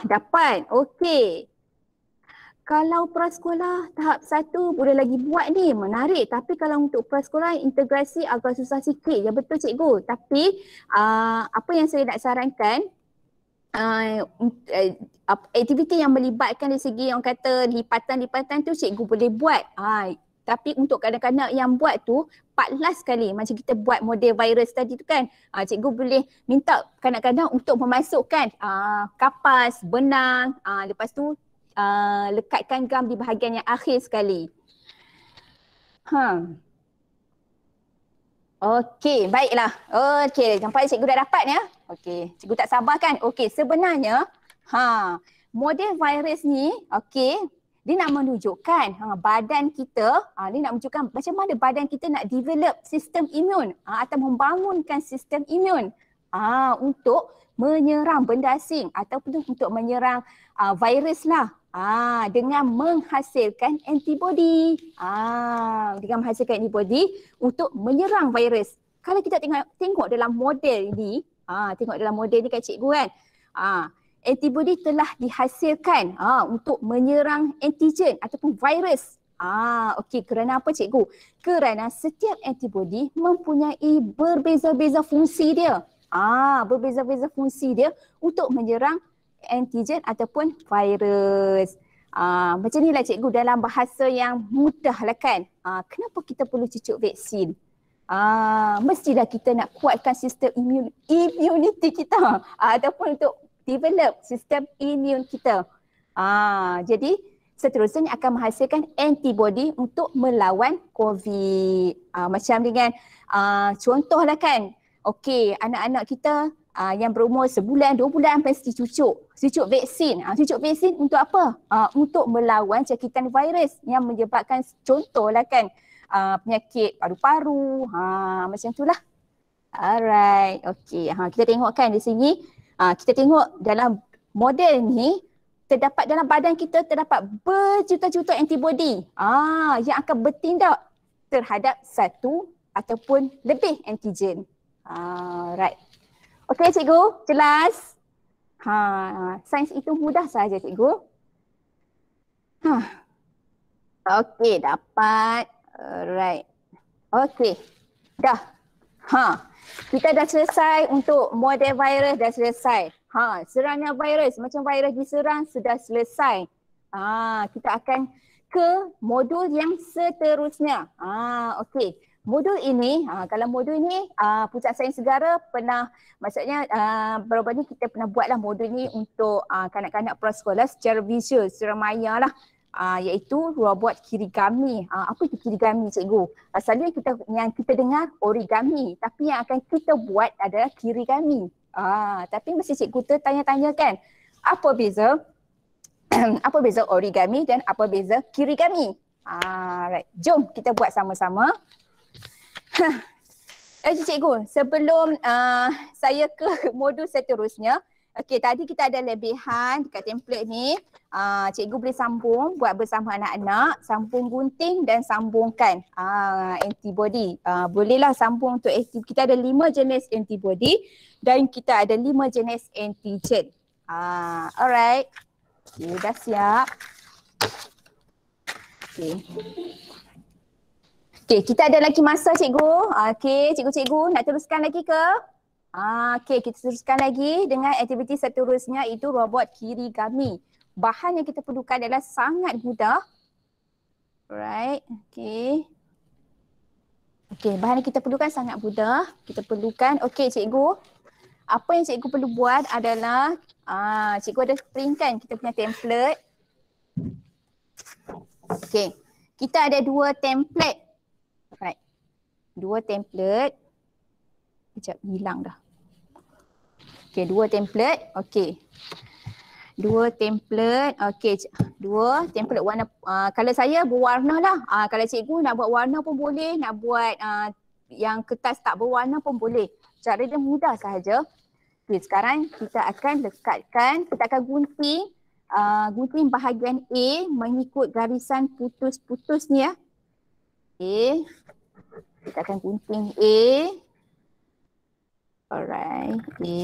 Dapat. Okey. Kalau prasekolah tahap 1 boleh lagi buat ni, menarik. Tapi kalau untuk prasekolah integrasi agak susah sikit. Ya betul cikgu. Tapi apa yang saya nak sarankan, aktiviti yang melibatkan dari segi yang kata lipatan-lipatan tu cikgu boleh buat. Tapi untuk kanak-kanak yang buat tu, patlas sekali macam kita buat model virus tadi tu kan. Cikgu boleh minta kanak-kanak untuk memasukkan kapas, benang, lepas tu lekatkan gam di bahagian yang akhir sekali. Okey, baiklah. Okey, nampak cikgu dah dapat ya? Okey, cikgu tak sabar kan? Okey, sebenarnya model virus ni, okey, dia nak menunjukkan badan kita, dia nak menunjukkan macam mana badan kita nak develop sistem imun atau membangunkan sistem imun untuk menyerang benda asing ataupun untuk menyerang virus lah. Dengan menghasilkan antibody. Dengan menghasilkan antibody untuk menyerang virus. Kalau kita tengok dalam model ni, tengok dalam model ni kan cikgu kan. Antibody telah dihasilkan untuk menyerang antigen ataupun virus. Okey, kerana apa cikgu? Kerana setiap antibody mempunyai berbeza-beza fungsi dia. Berbeza-beza fungsi dia untuk menyerang antigen ataupun virus. Macam ni lah cikgu dalam bahasa yang mudah lah kan. Kenapa kita perlu cucuk vaksin? Mestilah kita nak kuatkan sistem immunity kita ataupun untuk develop sistem imun kita. Jadi seterusnya akan menghasilkan antibody untuk melawan COVID. Macam dengan contohlah kan. Okey, anak-anak kita yang berumur sebulan, 2 bulan mesti cucuk vaksin. Cucuk vaksin untuk apa? Untuk melawan cakitan virus yang menyebabkan contohlah kan penyakit paru-paru, macam itulah. Alright, okey. Kita tengok kan di sini, kita tengok dalam model ni terdapat dalam badan kita terdapat berjuta-juta antibody yang akan bertindak terhadap satu ataupun lebih antigen. Right. Okey cikgu, jelas? Sains itu mudah saja cikgu. Okey, dapat. Alright. Okey. Dah. Kita dah selesai untuk model virus, dah selesai. Serangan virus, macam virus diserang sudah selesai. Kita akan ke modul yang seterusnya. Okey. Modul ini, kalau modul ini Pusat Sains Negara pernah, maksudnya baru-baru ni kita pernah buatlah modul ini untuk kanak-kanak prasekolah secara visual, secara maya lah. Iaitu robot kirigami. Apa itu kirigami cikgu? Asalnya yang kita dengar origami, tapi yang akan kita buat adalah kirigami. Tapi mesti cikgu tanya-tanya kan, apa beza apa beza origami dan apa beza kirigami? Right. Jom kita buat sama-sama. Cikgu, sebelum saya ke modul seterusnya, okey, tadi kita ada lebihan dekat template ni. Cikgu boleh sambung buat bersama anak-anak, sambung gunting dan sambungkan antibody. Bolehlah sambung untuk kita ada 5 jenis antibody dan kita ada 5 jenis antigen. Alright. Okay, dah siap. Okay. Okey, kita ada lagi masa cikgu. Okey, cikgu-cikgu nak teruskan lagi ke? Okey, kita teruskan lagi dengan aktiviti seterusnya iaitu robot kirigami. Bahan yang kita perlukan adalah sangat mudah. Right, okey. Okey, bahan yang kita perlukan sangat mudah. Kita perlukan, okey cikgu. apa yang cikgu perlu buat adalah cikgu ada printkan kita punya template. Okey. Kita ada 2 template. Right. 2 template. Sekejap hilang dah. Okey, 2 template. Okey. 2 template. Okey, 2 template warna. Kalau saya berwarna lah. Kalau cikgu nak buat warna pun boleh, nak buat yang kertas tak berwarna pun boleh. Cara dia mudah sahaja. Okey, sekarang kita akan lekatkan, kita akan gunting gunting bahagian A mengikut garisan putus-putus ni ya. Okey. Kita akan gunting A. Alright, A.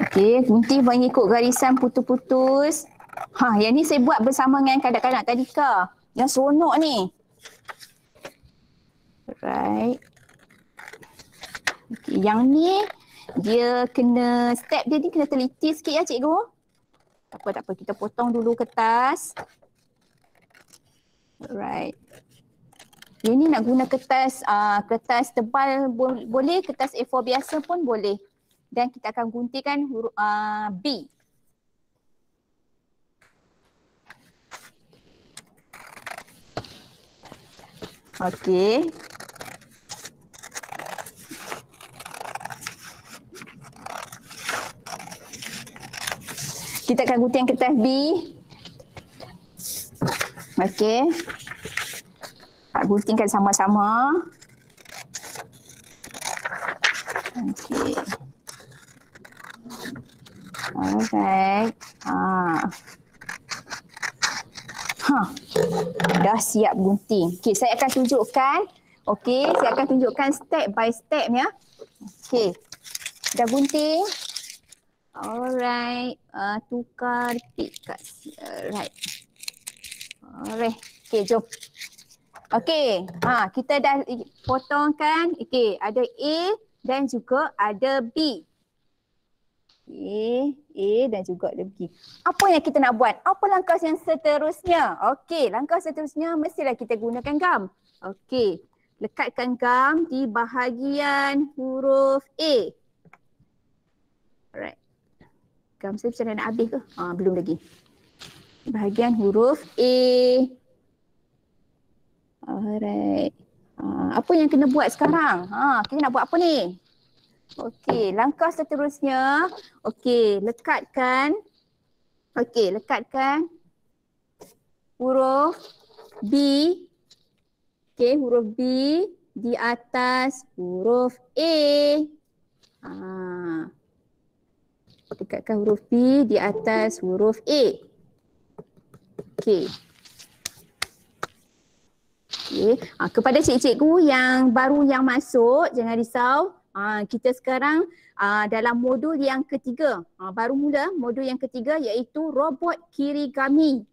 Okey, gunting mengikut garisan putus-putus. Yang ni saya buat bersama dengan kanak-kanak tadika. Yang seronok ni. Alright. Okay, yang ni dia kena, step dia ni kena teliti sikit ya cikgu. Tak apa. Kita potong dulu kertas. Alright. Yang ni nak guna kertas tebal boleh, kertas A4 biasa pun boleh. Dan kita akan guntingkan huruf B. Okey. Kita akan gunting kertas B. Okey. Guntingkan sama-sama. Okey. Alright. Dah siap gunting. Okey, saya akan tunjukkan. Okey, saya akan tunjukkan step by step ya. Okey. Dah gunting. Alright. Tukar repeat kat right. Alright. Okey, jom. Okey. Kita dah potongkan. Okey, ada A dan juga ada B. A dan juga ada B. Apa yang kita nak buat? Apa langkah yang seterusnya? Okey, langkah seterusnya mestilah kita gunakan gam. Okey, lekatkan gam di bahagian huruf A. Alright. Gam saya macam nak habis ke? Belum lagi. Bahagian huruf A. Alright. Apa yang kena buat sekarang? Kita nak buat apa ni? Okey, langkah seterusnya. Okey, lekatkan. Okey, lekatkan huruf B. Okey, huruf B di atas huruf A. Lekatkan huruf B di atas huruf A. Okey. Okey. Kepada cikgu yang baru yang masuk, jangan risau. Kita sekarang dalam modul yang ketiga. Baru mula modul yang ketiga iaitu robot kirigami.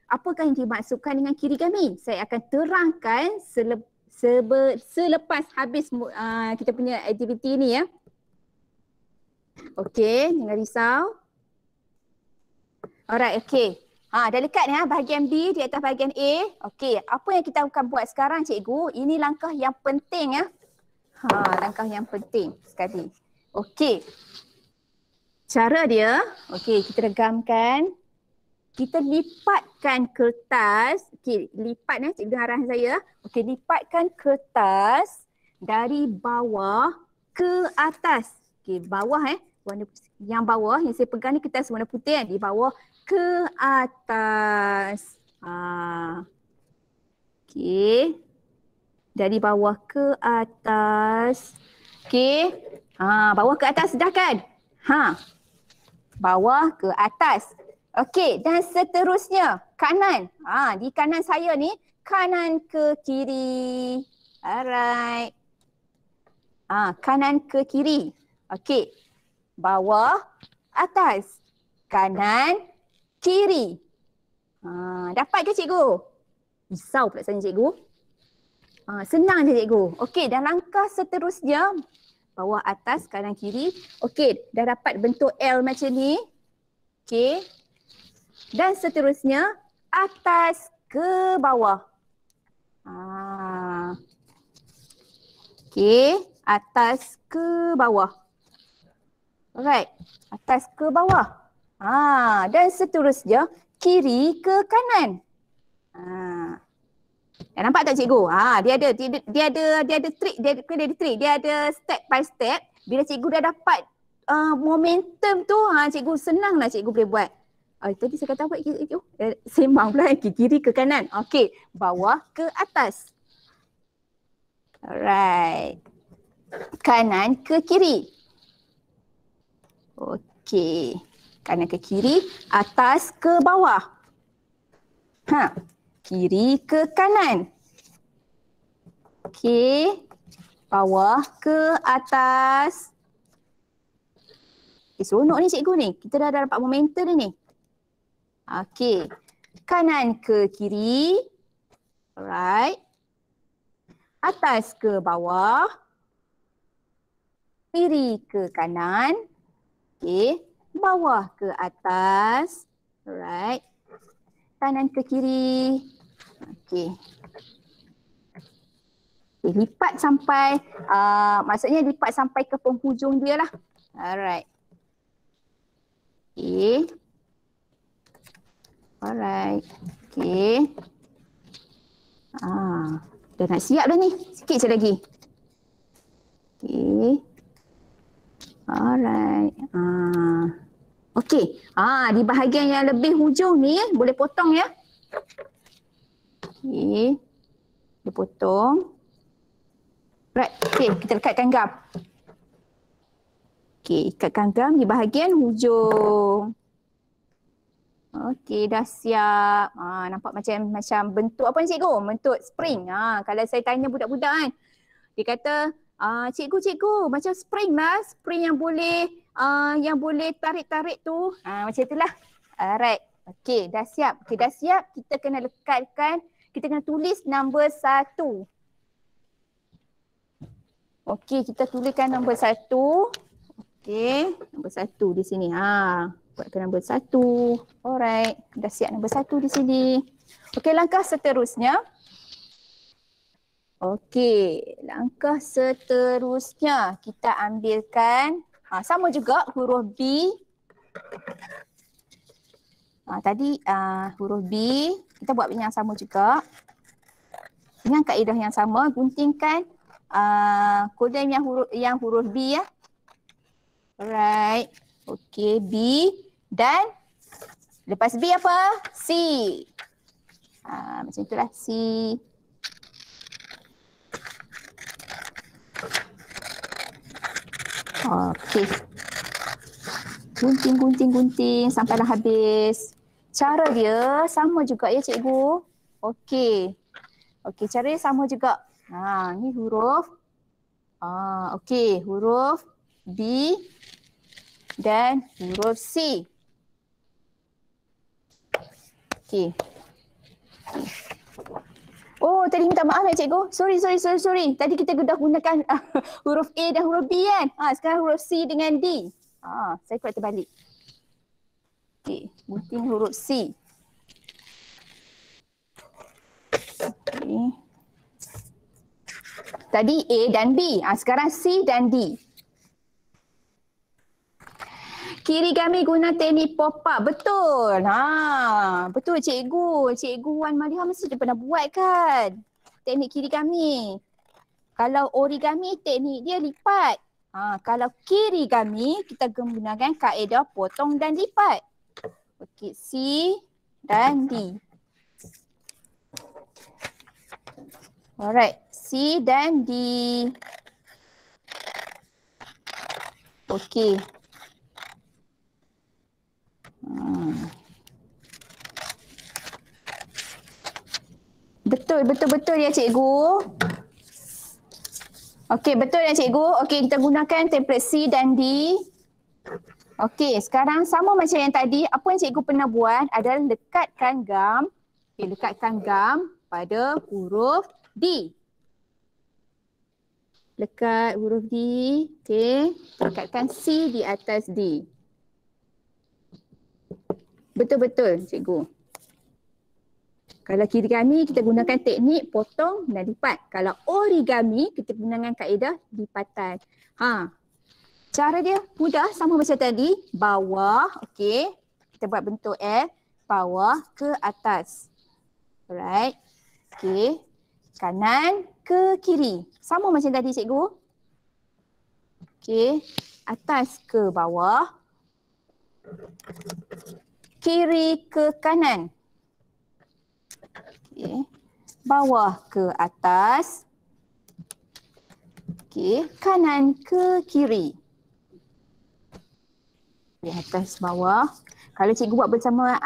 Apakah yang dimaksudkan dengan kirigami? Saya akan terangkan selepas habis kita punya aktiviti ni ya. Okey, jangan risau. Alright, okey. Dah dekat ni bahagian B di atas bahagian A. Okey, apa yang kita akan buat sekarang cikgu? Ini langkah yang penting ya. Langkah yang penting sekali. Okey. Cara dia, okey, kita regamkan. Kita lipatkan kertas. Okey, lipat cikgu arahan saya. Okey, lipatkan kertas dari bawah ke atas. Okey, bawah warna yang bawah yang saya pegang ni kertas warna putih di bawah ke atas. Okey. Dari bawah ke atas. Okey. Bawah ke atas dah kan? Bawah ke atas. Okey, dan seterusnya kanan. Di kanan saya ni kanan ke kiri. Alright. Kanan ke kiri. Okey. Bawah, atas. Kanan, kiri. Dapat ke cikgu? Risau pula saya cikgu. Senang je cikgu. Okey, dan langkah seterusnya bawah, atas, kanan, kiri. Okey, dah dapat bentuk L macam ni. Okey. Dan seterusnya atas ke bawah. Okey, atas ke bawah. Alright, atas ke bawah. Dan seterusnya kiri ke kanan. Nampak tak cikgu? Dia ada trik, dia ada step by step. Bila cikgu dah dapat momentum tu, cikgu senanglah cikgu boleh buat. Tadi saya kata apa cikgu? Sembang pula, kiri ke kanan. Okey, bawah ke atas. Alright. Kanan ke kiri. Okey. Kanan ke kiri, atas ke bawah. Kiri ke kanan. Okey. Bawah ke atas. Seronok ni cikgu ni. Kita dah dapat momentum ni. Okey. Kanan ke kiri. Alright. Atas ke bawah. Kiri ke kanan. Okey. Bawah ke atas. Alright. Kanan ke kiri. Okey. Lipat sampai, maksudnya lipat sampai ke penghujung dia lah. Alright. Okey. Alright. Okey. Dah nak siap dah ni. Sikit je lagi. Okey. Alright. Okey. Di bahagian yang lebih hujung ni boleh potong ya. Okey. Dia potong. Right. Okey, kita lekatkan gam. Okey, ikatkan gam di bahagian hujung. Okey, dah siap. Nampak macam bentuk apa ni cikgu? Bentuk spring. Kalau saya tanya budak-budak kan, dia kata, cikgu, macam spring lah. Spring yang boleh tarik-tarik tu. Macam itulah. Alright. Okey, dah siap. Kita kena lekatkan, kita kena tulis nombor 1. Okey, kita tuliskan nombor 1. Okey, nombor 1 di sini. Buatkan nombor 1. Alright, dah siap nombor 1 di sini. Okey, langkah seterusnya. Okey, langkah seterusnya kita ambilkan sama juga huruf B. Tadi huruf B, kita buat yang sama juga. Dengan kaedah yang sama, guntingkan kodem yang huruf B ya. Alright. Okey, B dan lepas B apa? C. Macam itulah C. Okey. Gunting sampailah habis. Cara dia sama juga ya cikgu. Okey. Okey, cara dia sama juga. Ni huruf. Okey, huruf B dan huruf C. Okey. Oh, tadi minta maaf ya cikgu. Sorry. Tadi kita dah gunakan huruf A dan huruf B kan. Sekarang huruf C dengan D. Saya buat terbalik. Okey, gunting huruf C. Okey. Tadi A dan B. Sekarang C dan D. Kiri gami guna teknik pop-up. Betul. Betul cikgu. Cikgu Wan Maliha mesti dia pernah buat kan. Teknik kiri gami. Kalau origami teknik dia lipat. Kalau kiri gami kita menggunakan kaedah potong dan lipat. Okey, C dan D. Alright, C dan D. Okey. Betul ya cikgu. Okey, betul ya cikgu. Okey, kita gunakan template C dan D. Okey, sekarang sama macam yang tadi, apa yang cikgu pernah buat adalah lekatkan gam. Okey, lekatkan gam pada huruf D. Lekat huruf D. Okey, lekatkan C di atas D. Betul cikgu. Kalau kirigami kita gunakan teknik potong dan lipat. Kalau origami kita gunakan kaedah lipatan. Cara dia mudah sama macam tadi. Bawah, okey. Kita buat bentuk F. Bawah ke atas. Alright. Okey. Kanan ke kiri. Sama macam tadi cikgu. Okey. Atas ke bawah. Kiri ke kanan. Okey. Bawah ke atas. Okey. Kanan ke kiri. Di atas bawah. Kalau cikgu buat bersama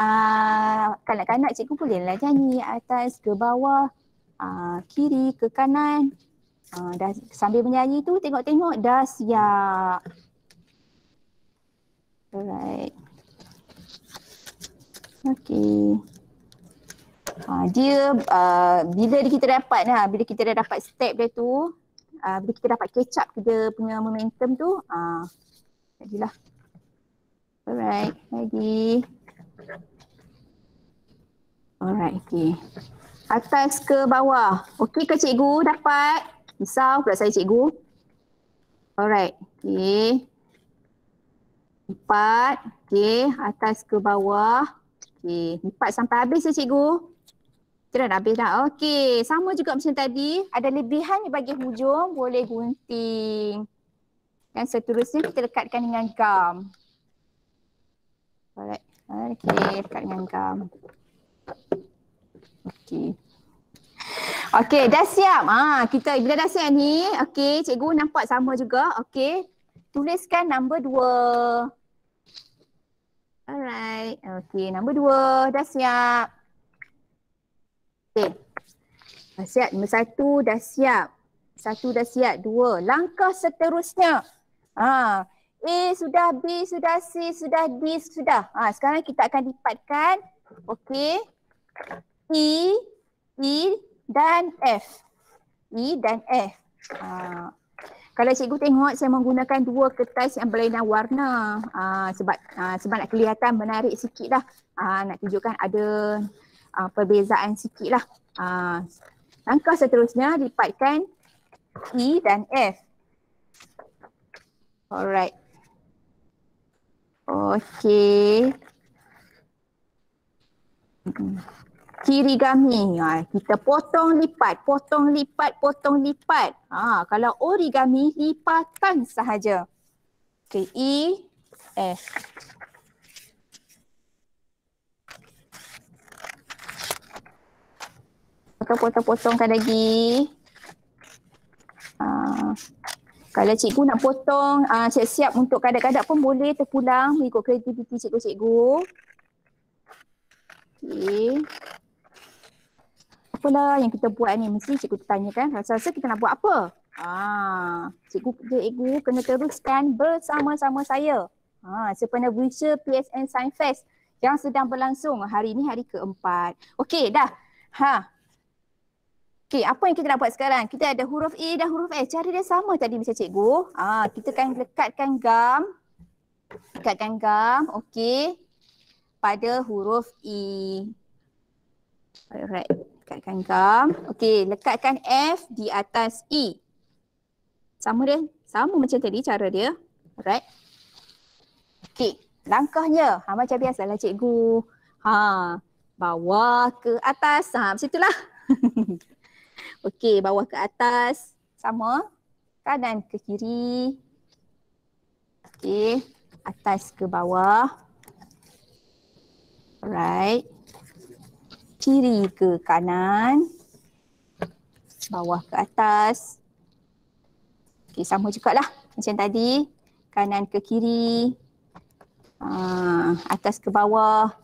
kanak-kanak, cikgu bolehlah nyanyi atas ke bawah, kiri ke kanan. Dah sambil menyanyi tu tengok-tengok dah siap. Alright. Okey. Dia bila kita dapat bila kita dah dapat step dia tu, bila kita dapat catch up dia punya momentum tu, jadilah. Alright, lagi. Alright, okey. Atas ke bawah. Okey ke cikgu? Dapat? Risau pula saya cikgu. Alright, okey. Lipat. Okey, atas ke bawah. Okey, lipat sampai habis ya cikgu. Kita dah habis dah. Okey, sama juga macam tadi. Ada lebihan di bahagian hujung, boleh gunting. Dan seterusnya kita lekatkan dengan gam. Alright. Okey, dekat dengan gam. Okey. Okey, dah siap. Kita bila dah siap ni, okey, cikgu nampak sama juga. Okey. Tuliskan nombor 2. Alright. Okey, nombor 2 dah siap. Okey. Dah siap. Nombor 1 dah siap. 1 dah siap. 2. Langkah seterusnya. A sudah, B sudah, C sudah, D sudah. Sekarang kita akan lipatkan. Okey. E dan F. E dan F. Kalau cikgu tengok saya menggunakan 2 kertas yang berlainan warna. Sebab nak kelihatan menarik sikit lah. Nak tunjukkan ada perbezaan sikit lah. Langkah seterusnya lipatkan E dan F. Alright. Okey. Kirigami. Kita potong lipat, potong lipat, potong lipat. Kalau origami lipatan sahaja. Okey, E, F. Potong-potongkan lagi. Kalau cikgu nak potong, siap-siap untuk kadang-kadang pun boleh terpulang mengikut kreativiti cikgu-cikgu. Okey. Apalah yang kita buat ni? Mesti cikgu tanya kan, rasa-rasa kita nak buat apa? Cikgu kena teruskan bersama-sama saya. Sempena virtual PSN Science Fest yang sedang berlangsung. Hari ini hari ke-4. Okey, dah. Okey, apa yang kita nak buat sekarang? Kita ada huruf E dan huruf S. Cara dia sama tadi macam cikgu. Kita akan lekatkan gam. Lekatkan gam, okey. Pada huruf E. Alright, lekatkan gam. Okey, lekatkan F di atas E. Sama dia? Sama macam tadi cara dia. Alright. Okey, langkahnya. Macam biasalah cikgu. Bawah ke atas. Macam itulah. Okey, bawah ke atas. Sama. Kanan ke kiri. Okey, atas ke bawah. Alright. Kiri ke kanan. Bawah ke atas. Okey, sama jugalah macam tadi. Kanan ke kiri. Atas ke bawah.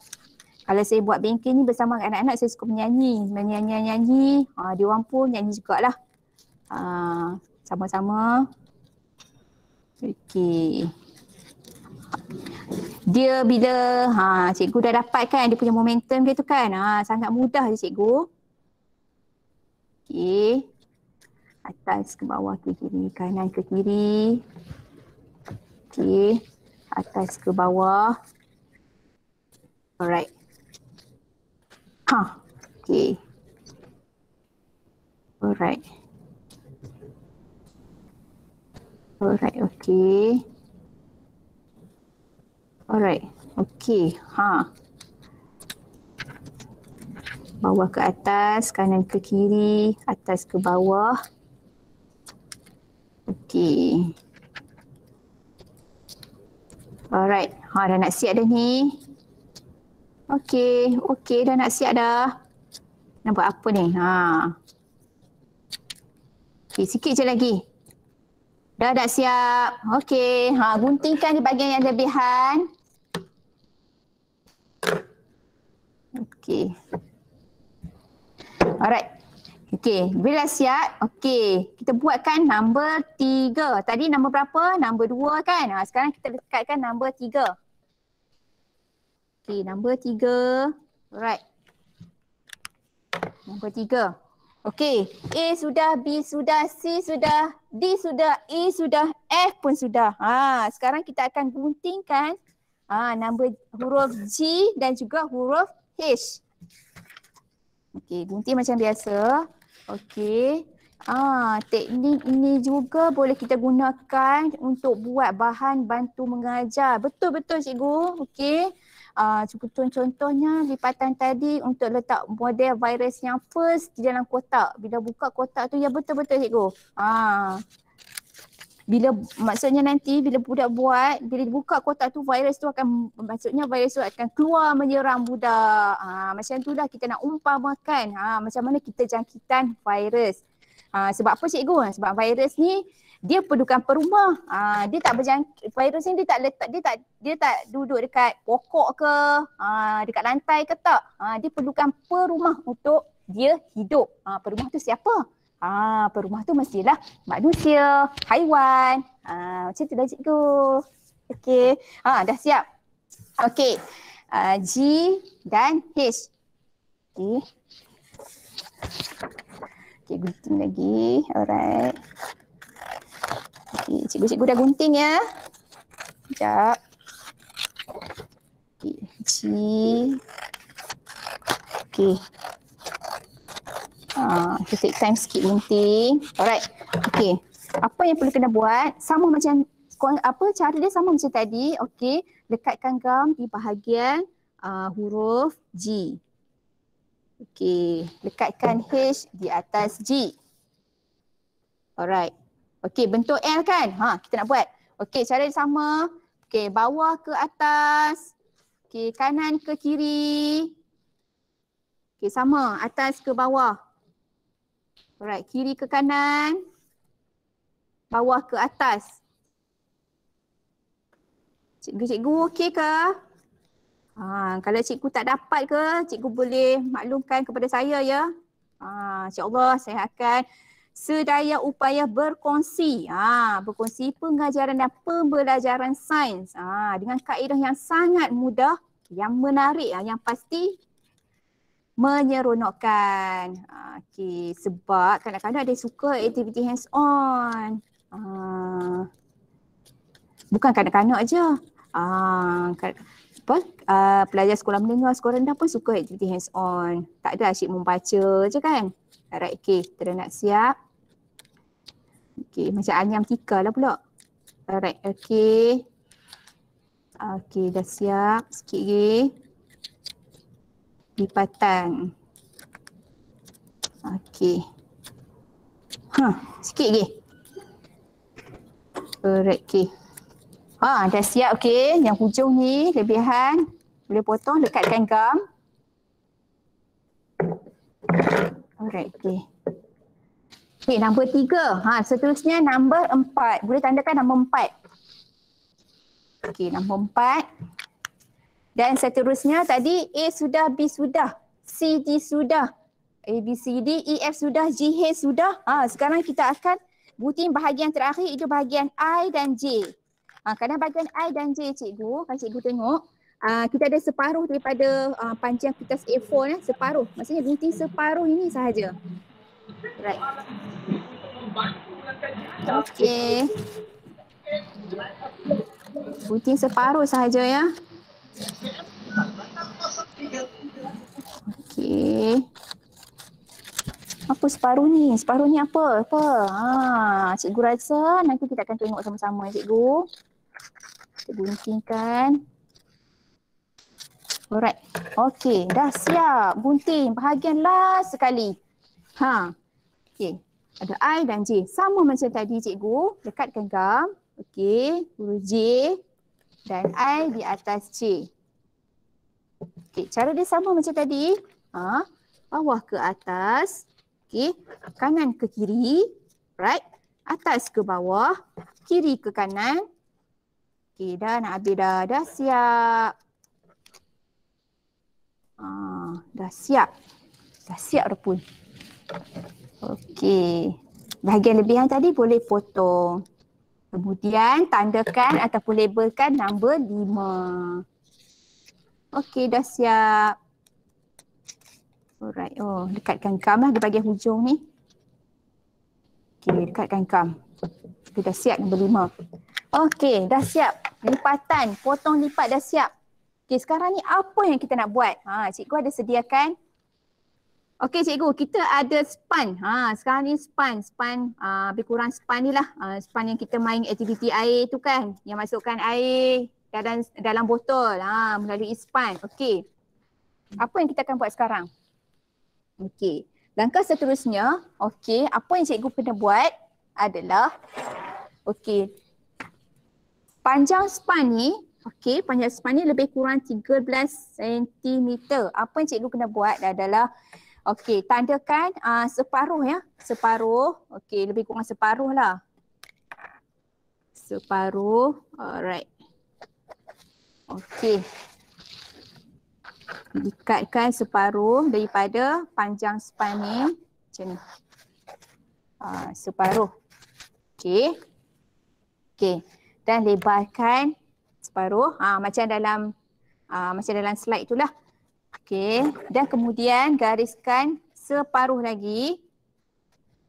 Kalau saya buat bengkel ni bersama anak-anak, saya suka menyanyi. Menyanyi-nyanyi. Dia orang pun nyanyi jugalah. Sama-sama. Okey. Dia bila cikgu dah dapat kan dia punya momentum dia tu kan. Sangat mudah je cikgu. Okey. Atas ke bawah ke kiri, kanan ke kiri. Okey. Atas ke bawah. Alright. Okey. Alright. Alright, okey. Alright. Okey. Ha. Bawah ke atas, kanan ke kiri, atas ke bawah. Okey. Alright. Ha, dah nak siap dah ni. Okey, okey dah nak siap dah. Nak buat apa ni? Ha. Okey, sikit je lagi. Dah siap. Okey, ha, guntingkan di bahagian yang lebihan. Okey. Alright. Okey, bila dah siap, okey, kita buatkan nombor 3. Tadi nombor berapa? Nombor 2 kan? Ha, sekarang kita dekatkan nombor 3. Okey, nombor 3. Alright. Nombor 3. Okey, A sudah, B sudah, C sudah, D sudah, E sudah, F pun sudah. Ha, sekarang kita akan guntingkan nombor huruf G dan juga huruf H. Okey, gunting macam biasa. Okey. Teknik ini juga boleh kita gunakan untuk buat bahan bantu mengajar. Betul-betul cikgu. Okey. Contohnya lipatan tadi untuk letak model virus yang first di dalam kotak. Bila buka kotak tu, ya betul-betul cikgu. Bila maksudnya nanti bila budak buat, bila dibuka kotak tu virus tu akan, maksudnya virus tu akan keluar menyerang budak. Macam itulah kita nak umpamakan macam mana kita jangkitan virus. Sebab apa cikgu? Sebab virus ni dia perlukan perumah. Dia tak virus ni dia tak duduk dekat pokok ke, dekat lantai ke tak. Dia perlukan perumah untuk dia hidup. Perumah tu siapa? Perumah tu mestilah manusia, haiwan. Macam tu dah cikgu. Okey. Dah siap. Okey. G dan H. Okey. Okey, gunting lagi. Alright. Okey, cikgu dah gunting ya. Sekejap. Okey, G. Okey. Kita take time sikit gunting. Alright. Okey. Apa yang perlu kena buat? Sama macam cara dia sama macam tadi. Okey. Lekatkan gam di bahagian huruf G. Okey. Lekatkan H di atas G. Alright. Okey, bentuk L kan? Kita nak buat. Okey, cara dia sama. Okey, bawah ke atas. Okey, kanan ke kiri. Okey, sama. Atas ke bawah. Alright, kiri ke kanan, bawah ke atas. Cikgu okey ke? Kalau cikgu tak dapat ke, cikgu boleh maklumkan kepada saya ya. InsyaAllah saya akan sedaya upaya berkongsi. Berkongsi pengajaran dan pembelajaran sains. Dengan kaedah yang sangat mudah, yang menarik, yang pasti menyeronokkan. Okey, sebab kadang-kadang ada suka aktiviti hands on. Bukan kanak-kanak aja. Pelajar sekolah menengah, sekolah rendah pun suka aktiviti hands on. Tak ada asyik membaca je kan. Alright, okey, kita dah nak siap. Okey, macam Anyam Tika lah pula. Alright, okey. Okey, dah siap. Sikit lagi. Lipatan. Okey. Sikit lagi. Alright, okey. Dah siap, okey. Yang hujung ni lebihan. Boleh potong, lekatkan gam. Alright, okey. Okey, nombor 3. Seterusnya nombor 4. Boleh tandakan nombor 4. Okey, nombor 4. Dan seterusnya tadi A sudah, B sudah, C, D sudah, A, B, C, D, E, F sudah, G, H sudah. Sekarang kita akan gunting bahagian terakhir, itu bahagian I dan J. Kadang bahagian I dan J cikgu, kalau cikgu tengok, kita ada separuh daripada panjang kertas A4 separuh. Maksudnya gunting separuh ini sahaja. Right. Okey. Gunting separuh sahaja ya. Okey. Apa separuh ni? Separuh ni apa? Apa? Cikgu rasa nanti kita akan tengok sama-sama cikgu. Kita guntingkan. Alright. Okey, dah siap. Gunting bahagian last sekali. Okey. Ada I dan J. Sama macam tadi cikgu. Dekatkan gam. Okey. Huruf J dan I di atas C. Okey. Cara dia sama macam tadi. Bawah ke atas. Okey. Kanan ke kiri. Right. Atas ke bawah. Kiri ke kanan. Okey. Dah nak habis dah. Dah siap. Dah siap. Dah siap dah pun. Okey. Bahagian lebihan tadi boleh potong. Kemudian tandakan ataupun labelkan nombor 5. Okey, dah siap. Alright. Oh, dekatkan gam lah di bahagian hujung ni. Okey, dekatkan gam. Okey, dah siap nombor 5. Okey, dah siap. Lipatan, potong lipat dah siap. Okey, sekarang ni apa yang kita nak buat? Cikgu ada sediakan. Okey cikgu, kita ada span. Sekarang ni span lebih kurang span ni lah. Span yang kita main aktiviti air tu kan. Yang masukkan air dalam botol melalui span. Okey. Apa yang kita akan buat sekarang? Okey. Langkah seterusnya, okey, apa yang cikgu pernah buat adalah okey. Panjang span ni, okey, panjang span ni lebih kurang 13 cm. Apa yang cikgu kena buat adalah okey, tandakan separuh ya. Separuh. Okey, lebih kurang separuh lah. Separuh. Alright. Okey. Ikatkan separuh daripada panjang span ni. Macam ni. Separuh. Okey. Okey. Dan lebarkan separuh. Macam dalam slide tu lah. Okey, dan kemudian gariskan separuh lagi.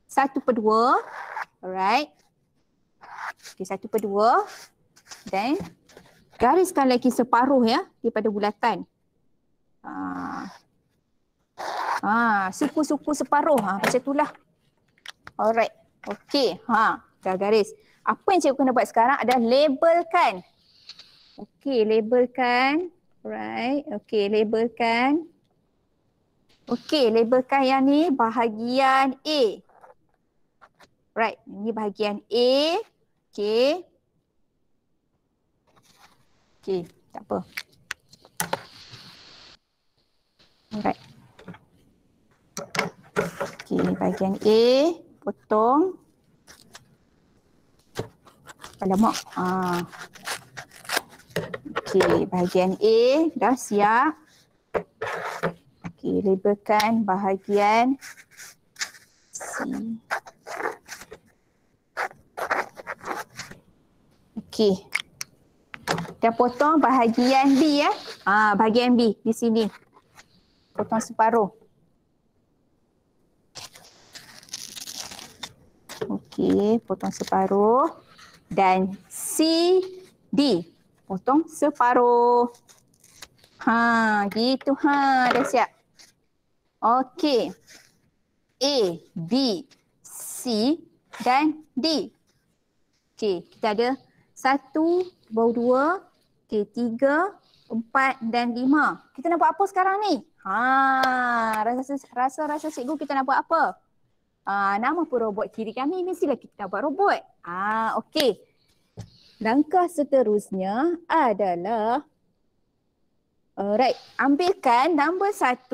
1/2. Alright. Okey, 1/2. Dan gariskan lagi separuh ya daripada bulatan. Suku-suku separuh. Macam itulah. Alright. Okey, dah garis. Apa yang cikgu kena buat sekarang adalah labelkan. Okey, labelkan. Right, okey, labelkan. Okey, labelkan yang ni bahagian A. Right, ini bahagian A. Okey. Okey, tak apa. Alright. Okey, bahagian A, potong. Alamak. Okey, bahagian A dah siap. Okey, labelkan bahagian C. Okey. Dan potong bahagian B ya. Bahagian B di sini. Potong separuh. Okey, potong separuh. Dan C, D. Potong separuh. Gitu. Dah siap. Okey. A, B, C dan D. Okey, kita ada 1, bawah 2, okey, 3, 4 dan 5. Kita nak buat apa sekarang ni? Rasa cikgu kita nak buat apa? Nama pun robot kiri kami, mestilah kita nak buat robot. Okey. Langkah seterusnya adalah alright, ambilkan nombor 1.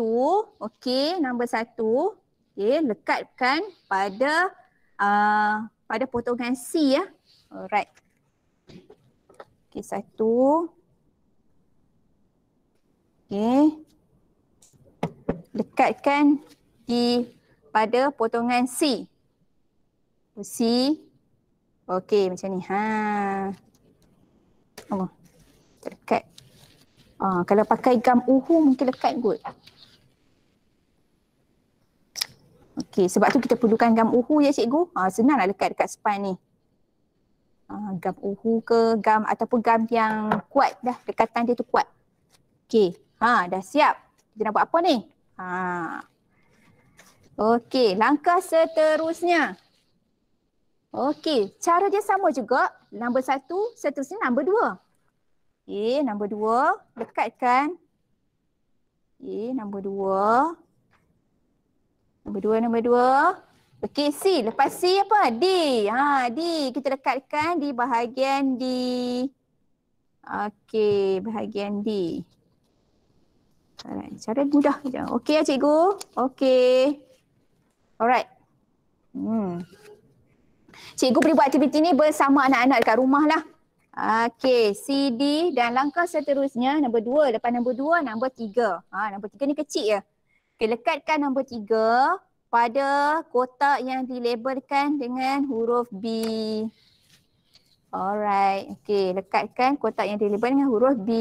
Okey, nombor 1. Okey, lekatkan pada potongan C ya. Alright. Okey, 1. Okey. Lekatkan pada potongan C. C. Okey, macam ni. Terdekat. Kalau pakai gam uhu mungkin lekat kot. Okey, sebab tu kita perlukan gam uhu ya cikgu. Senang nak lekat dekat span ni. Gam uhu ke gam ataupun gam yang kuat dah. Dekatan dia tu kuat. Okey, dah siap. Kita nak buat apa ni? Okey, langkah seterusnya. Okey, cara dia sama juga. Nombor 1, seterusnya nombor 2. Okey, nombor 2, dekatkan. Okey, nombor 2. Nombor 2. Okey, C. Lepas C apa? D. D. Kita dekatkan di bahagian D. Okey, bahagian D. Alright, cara mudah je. Okey ya cikgu? Okey. Alright. Cikgu boleh buat aktiviti ni bersama anak-anak dekat rumah lah. Okey, C, D dan langkah seterusnya nombor 2. Lepas nombor 2, nombor 3. Nombor 3 ni kecil je. Okey, lekatkan nombor 3 pada kotak yang dilabelkan dengan huruf B. Alright. Okey, lekatkan kotak yang dilabelkan dengan huruf B.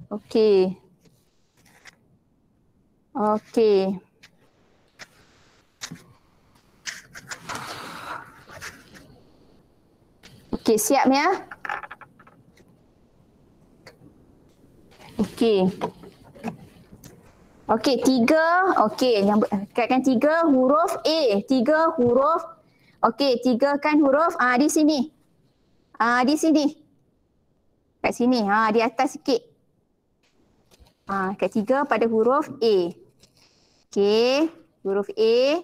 Okey. Okey. Okey, siap ya? Okey. Okey, 3. Okey, lekatkan 3 huruf A. 3 huruf. Okey, 3 kan huruf di sini. Di sini. Kat sini. Di atas sikit. Kat 3 pada huruf A. Okey, huruf A.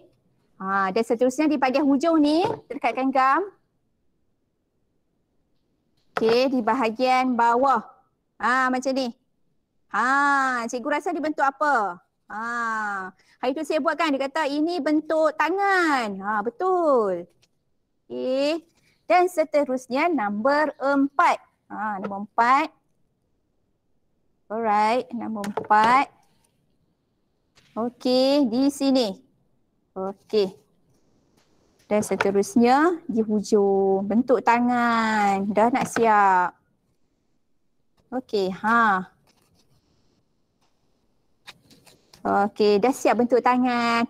Dan seterusnya di bahagian hujung ni, dekatkan gam. Okey, di bahagian bawah. Macam ni. Cikgu rasa dia bentuk apa? Hari tu saya buat kan, dia kata ini bentuk tangan. Betul. Okey. Dan seterusnya nombor 4. Nombor 4. Alright, nombor 4. Okey, di sini. Okey. Dan seterusnya di hujung bentuk tangan. Dah nak siap. Okey, Okey, dah siap bentuk tangan.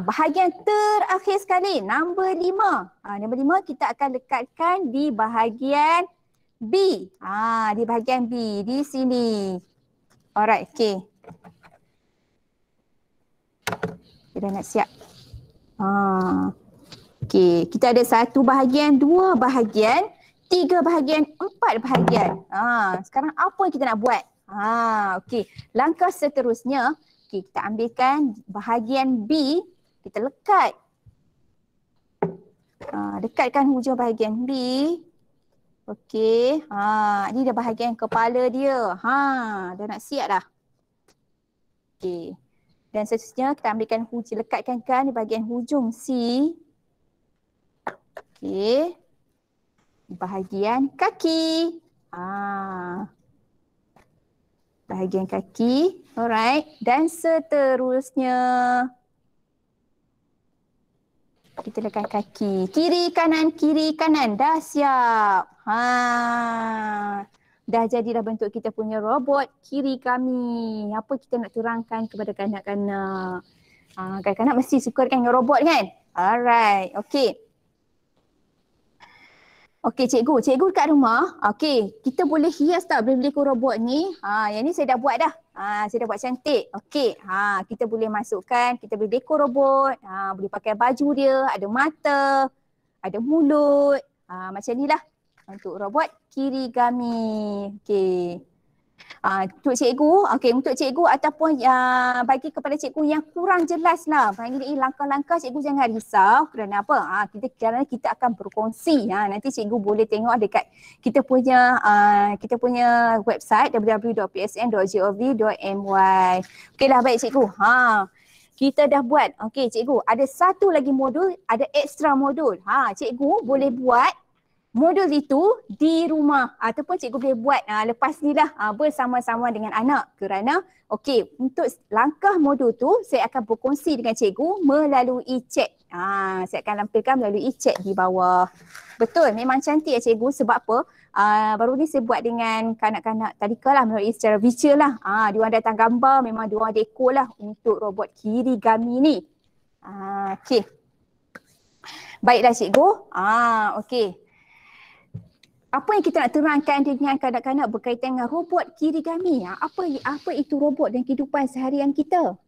Bahagian terakhir sekali, nombor 5. Nombor 5 kita akan lekatkan di bahagian B. Di bahagian B, di sini. Alright, okey. Kita dah nak siap. Okey, kita ada 1 bahagian, 2 bahagian, 3 bahagian, 4 bahagian. Sekarang apa yang kita nak buat? Okey, langkah seterusnya, kita ambilkan bahagian B, kita lekat. Dekatkan hujung bahagian B. Okey, ni dah bahagian kepala dia. Dah nak siap dah. Okey. Dan seterusnya kita ambilkan lekatkan kan di bahagian hujung C. Okey. Bahagian kaki. Bahagian kaki. Alright. Dan seterusnya kita lekat kaki. Kiri kanan. Dah siap. Dah jadilah bentuk kita punya robot kiri kami. Apa kita nak terangkan kepada kanak-kanak? Kanak-kanak mesti suka dengan robot kan? Alright. Okey. Okey cikgu kat rumah, okey, kita boleh hias tak benda-benda robot ni? Yang ni saya dah buat dah. Saya dah buat cantik. Okey, kita boleh masukkan, kita boleh dekor robot, boleh pakai baju dia, ada mata, ada mulut. Macam ni lah untuk robot kirigami. Okey. Untuk cikgu ataupun bagi kepada cikgu yang kurang jelas lah. Ini langkah-langkah cikgu jangan risau kerana apa? Kerana kita akan berkongsi. Nanti cikgu boleh tengok dekat kita punya website www.psn.gov.my. Okeylah baik cikgu. Kita dah buat. Okey cikgu, ada satu lagi modul, ada ekstra modul. Cikgu boleh buat modul itu di rumah ataupun cikgu boleh buat lepas ni lah bersama-sama dengan anak kerana okey untuk langkah modul tu saya akan berkongsi dengan cikgu melalui chat. Saya akan lampirkan melalui chat di bawah. Betul, memang cantik ya cikgu sebab apa? Baru ni saya buat dengan kanak-kanak tadika lah melalui secara visual lah. Diorang datang gambar, memang diorang dekor lah untuk robot kirigami ni. Okey. Baiklah cikgu. Okey. apa yang kita nak terangkan dengan kanak-kanak berkaitan dengan robot kirigami. Apa itu robot dan kehidupan seharian kita?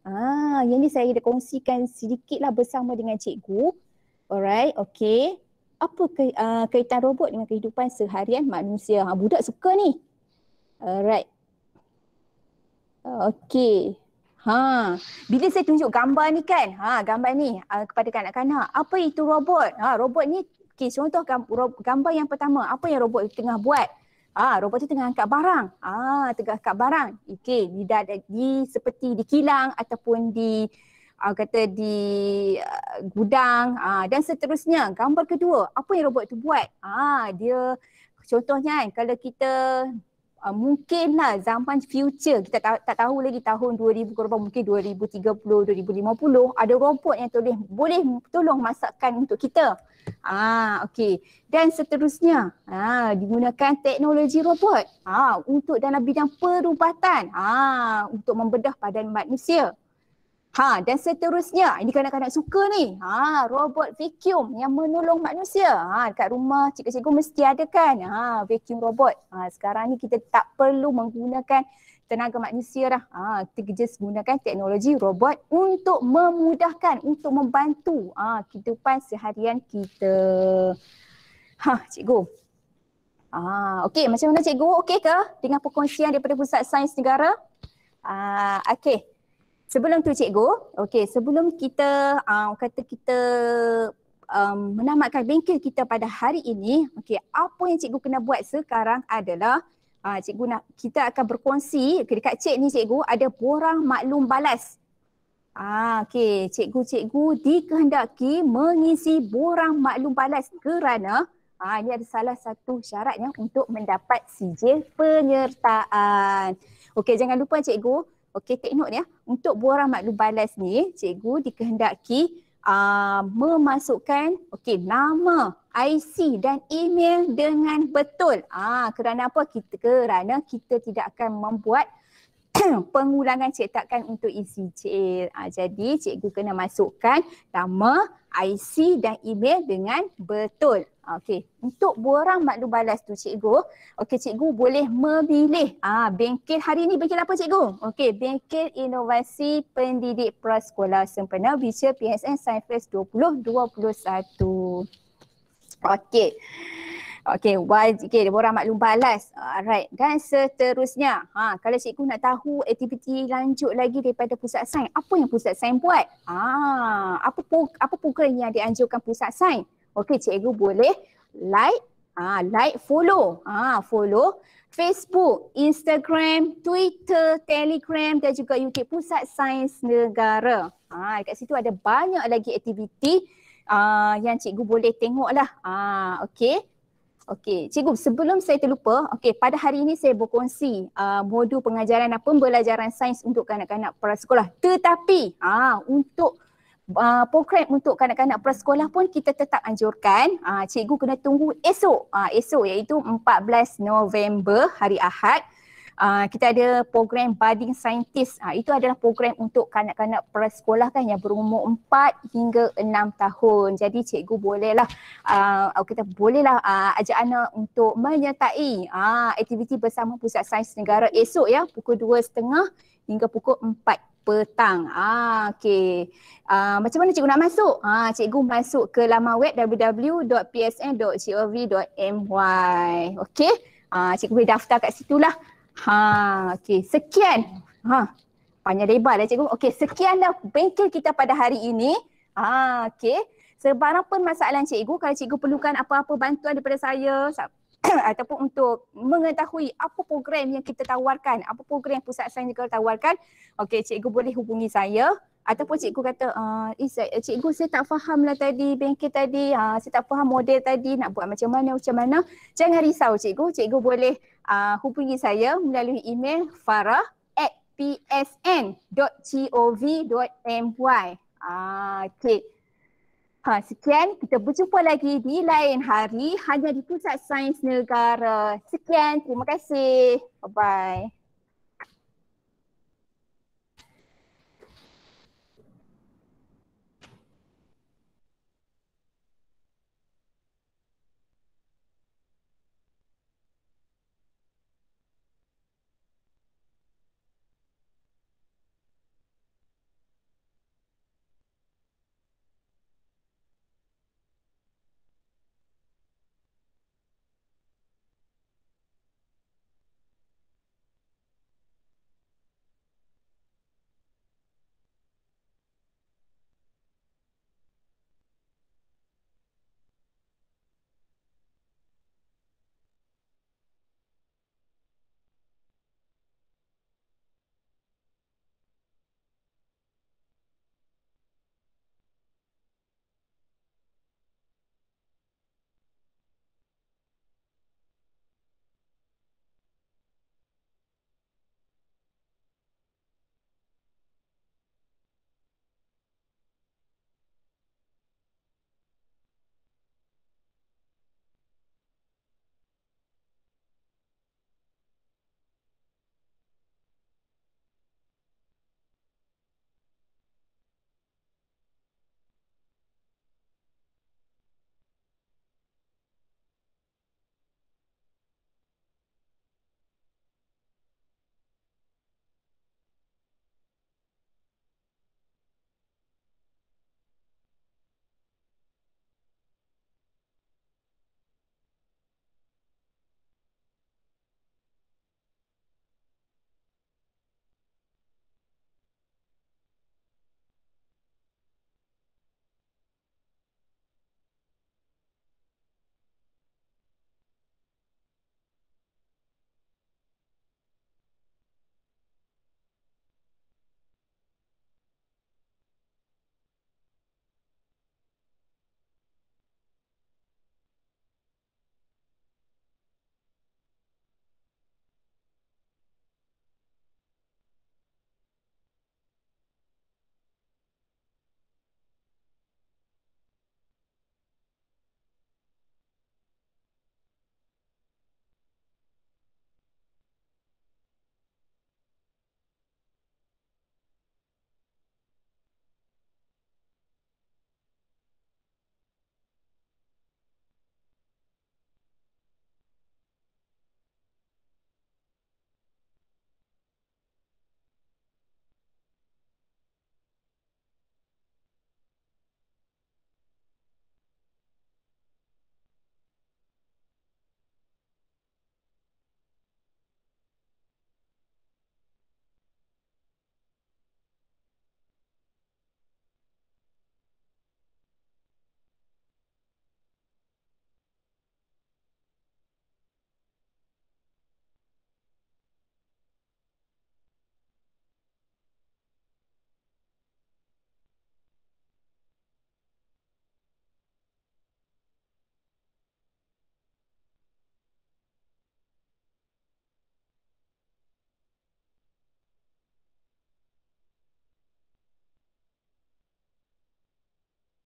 Yang ni saya dah kongsikan sedikitlah bersama dengan cikgu. Alright, okay. Apa kaitan robot dengan kehidupan seharian manusia? Budak suka ni. Alright. Okay. Bila saya tunjuk gambar ni kan, gambar ni kepada kanak-kanak, apa itu robot? Robot ni, okay, contoh gambar yang pertama, apa yang robot tengah buat? Robot tu tengah angkat barang. Tengah angkat barang. Okay, seperti di kilang ataupun di gudang dan seterusnya. Gambar kedua, apa yang robot tu buat? Dia contohnya kan, kalau kita mungkinlah zaman future, kita tak tahu lagi tahun 2000 ke berapa, mungkin 2030, 2050, ada robot yang boleh tolong masakkan untuk kita. Okey. Dan seterusnya, digunakan teknologi robot untuk dalam bidang perubatan, untuk membedah badan manusia. Dan seterusnya, ini kanak-kanak suka ni, robot vacuum yang menolong manusia. Dekat rumah cikgu-cikgu mesti ada kan, vacuum robot. Sekarang ni kita tak perlu menggunakan tenaga manusia dah. Kita just gunakan teknologi robot untuk memudahkan, untuk membantu kehidupan seharian kita. Cikgu. Okey, macam mana cikgu? Okey ke dengan perkongsian daripada Pusat Sains Negara? Okey. Sebelum tu cikgu, okey, sebelum kita menamatkan bengkel kita pada hari ini, okey, apa yang cikgu kena buat sekarang adalah kita akan berkongsi dekat chat ni cikgu, ada borang maklum balas. Okey, cikgu-cikgu dikehendaki mengisi borang maklum balas kerana ini ada salah satu syaratnya untuk mendapat sijil penyertaan. Okey, jangan lupa cikgu. Okey, take note ya. Untuk borang maklum balas ni, cikgu dikehendaki memasukkan nama, IC dan email dengan betul. Kerana apa? Kerana kita tidak akan membuat pengulangan cetakan untuk isi sijil. Jadi cikgu kena masukkan nama, IC dan email dengan betul. Okey, untuk borang maklum balas tu cikgu, cikgu boleh memilih bengkel hari ni, bengkel apa cikgu? Okey, bengkel inovasi pendidik prasekolah sempena Virtual PSN Science Fest 2021. Okey, borang maklum balas. Alright, dan seterusnya. Kalau cikgu nak tahu aktiviti lanjut lagi daripada Pusat Sains, apa yang Pusat Sains buat? Apa program yang dianjurkan Pusat Sains? Okey, cikgu boleh follow Facebook, Instagram, Twitter, Telegram dan juga YouTube Pusat Sains Negara. Dekat situ ada banyak lagi aktiviti yang cikgu boleh tengoklah. Okey, cikgu, sebelum saya terlupa, pada hari ini saya berkongsi modul pengajaran dan pembelajaran sains untuk kanak-kanak prasekolah. Tetapi untuk program untuk kanak-kanak prasekolah pun kita tetap anjurkan cikgu kena tunggu esok. Esok iaitu 14 November hari Ahad. Kita ada program Budding Scientist. Itu adalah program untuk kanak-kanak prasekolah kan yang berumur 4 hingga 6 tahun. Jadi cikgu bolehlah ajak anak untuk menyertai aktiviti bersama Pusat Sains Negara esok ya, pukul 2.30 hingga pukul 4 petang. Okey. Macam mana cikgu nak masuk? Cikgu masuk ke laman web www.psn.gov.my. Okey. Cikgu boleh daftar kat situlah. Okey. Sekian. Panjang lebar dah cikgu. Okey, sekianlah bengkel kita pada hari ini. Okey. Sebarang permasalahan cikgu, kalau cikgu perlukan apa-apa bantuan daripada saya ataupun untuk mengetahui apa program yang kita tawarkan, apa program yang Pusat Sains Negara tawarkan, okey, cikgu boleh hubungi saya. Ataupun cikgu kata, cikgu saya tak faham lah tadi bengkel tadi, saya tak faham model tadi, nak buat macam mana. Jangan risau cikgu, cikgu boleh hubungi saya melalui email farah@psn.gov.my. Okey. Sekian, kita berjumpa lagi di lain hari hanya di Pusat Sains Negara. Sekian, terima kasih. Bye-bye.